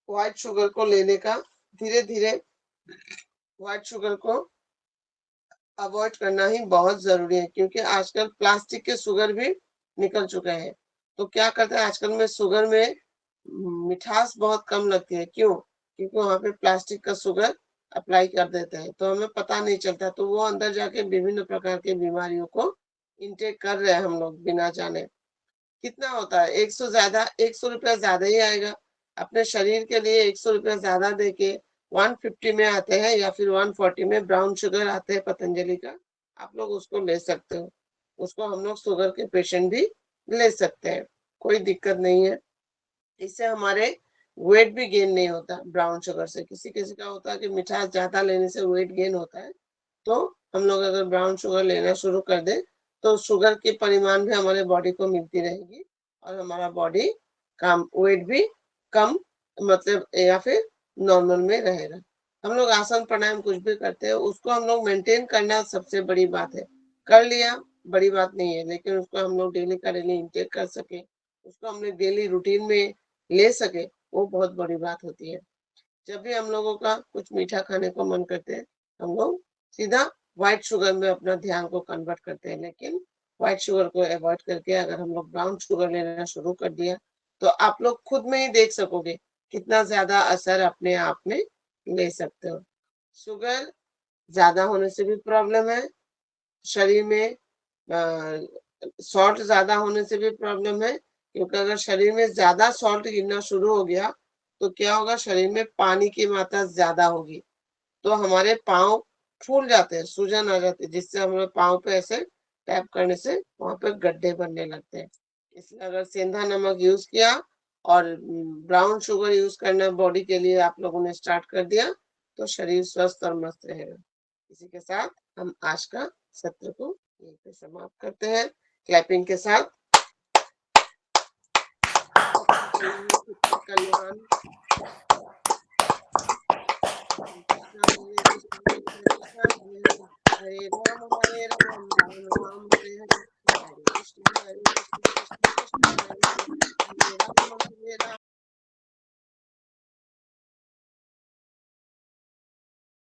Speaker 2: व्हाइट शुगर को लेने का, धीरे-धीरे व्हाइट शुगर को अवॉइड करना ही बहुत ज़रूरी है, क्योंकि आजकल प्लास्टिक के शुगर भी निकल चुके हैं। तो क्या करते हैं आजकल में, शुगर में मिठास बहुत कम लगती है। क्यों? क्योंकि वहाँ पे प्लास्टिक का शुगर अप्लाई कर देते हैं, तो हमें पता नहीं चलता, तो वो अंदर जाके विभिन्न प्रकार की बीमारियों को इनटेक कर रहे हैं हम लोग बिना जाने। कितना होता है? 100 ज़्यादा, ₹100 ज़्यादा ही आएगा। अपने शरीर के लिए ₹100 ज़्यादा देके 150 में आते हैं या फिर 140 में ब्राउन शुगर आते हैं पतंजलि का, आप लोग उसको ले सकते हो। उसको हम लोग शुगर के पेशेंट भी ले सकते हैं, कोई दिक्कत नहीं है। इससे हमारे वेट भी गेन नहीं होता ब्राउन शुगर से। किसी-किसी का होता है कि मिठास ज़्यादा लेने से वेट गेन होता है। तो हम लोग अगर ब्राउन शुगर लेना शुरू कर दें, तो शुगर की परिमाण भी हमारे बॉडी को मिलती रहेगी और हमारा बॉडी कम, वेट भी कम, मतलब या फिर नॉर्मल में रहेगा। हम लोग आसन प्राणायाम कुछ भी करते हैं, उसको हम लोग मेंटेन करना सबसे बड़ी बात है। कर लिया, बड़ी बात नहीं है, लेकिन उसको हम लोग डेली का डेली इंटेक कर सकें, उसको हमने डेली रूटीन में ले सके, वो बहुत बड़ी बात होती है। जब भी हम लोगों का कुछ मीठा खाने को मन करते हैं, हम लोग सीधा व्हाइट शुगर में अपना ध्यान को कन्वर्ट करते हैं, लेकिन व्हाइट शुगर को अवॉइड करके अगर हम लोग ब्राउन शुगर लेना शुरू कर दिया तो आप लोग खुद में ही देख सकोगे कितना ज्यादा असर अपने आप में ले सकते हो। शुगर ज्यादा होने से भी प्रॉब्लम है, शरीर में सॉल्ट ज्यादा होने से भी प्रॉब्लम है, क्योंकि अगर शरीर में ज्यादा सॉल्ट गिरना शुरू हो गया तो क्या होगा, शरीर में पानी की मात्रा ज्यादा होगी तो हमारे पाँव फूल जाते हैं, सूजन आ जाती है, जिससे हमें पाँव पे ऐसे टैप करने से वहां पे गड्ढे बनने लगते हैं। इसलिए अगर सेंधा नमक यूज किया और ब्राउन शुगर यूज करना बॉडी के लिए आप लोगों ने स्टार्ट कर दिया तो शरीर स्वस्थ और मस्त रहेगा। इसी के साथ हम आज का सत्र को यहीं पे समाप्त करते हैं क्लैपिंग के साथ। कल्याण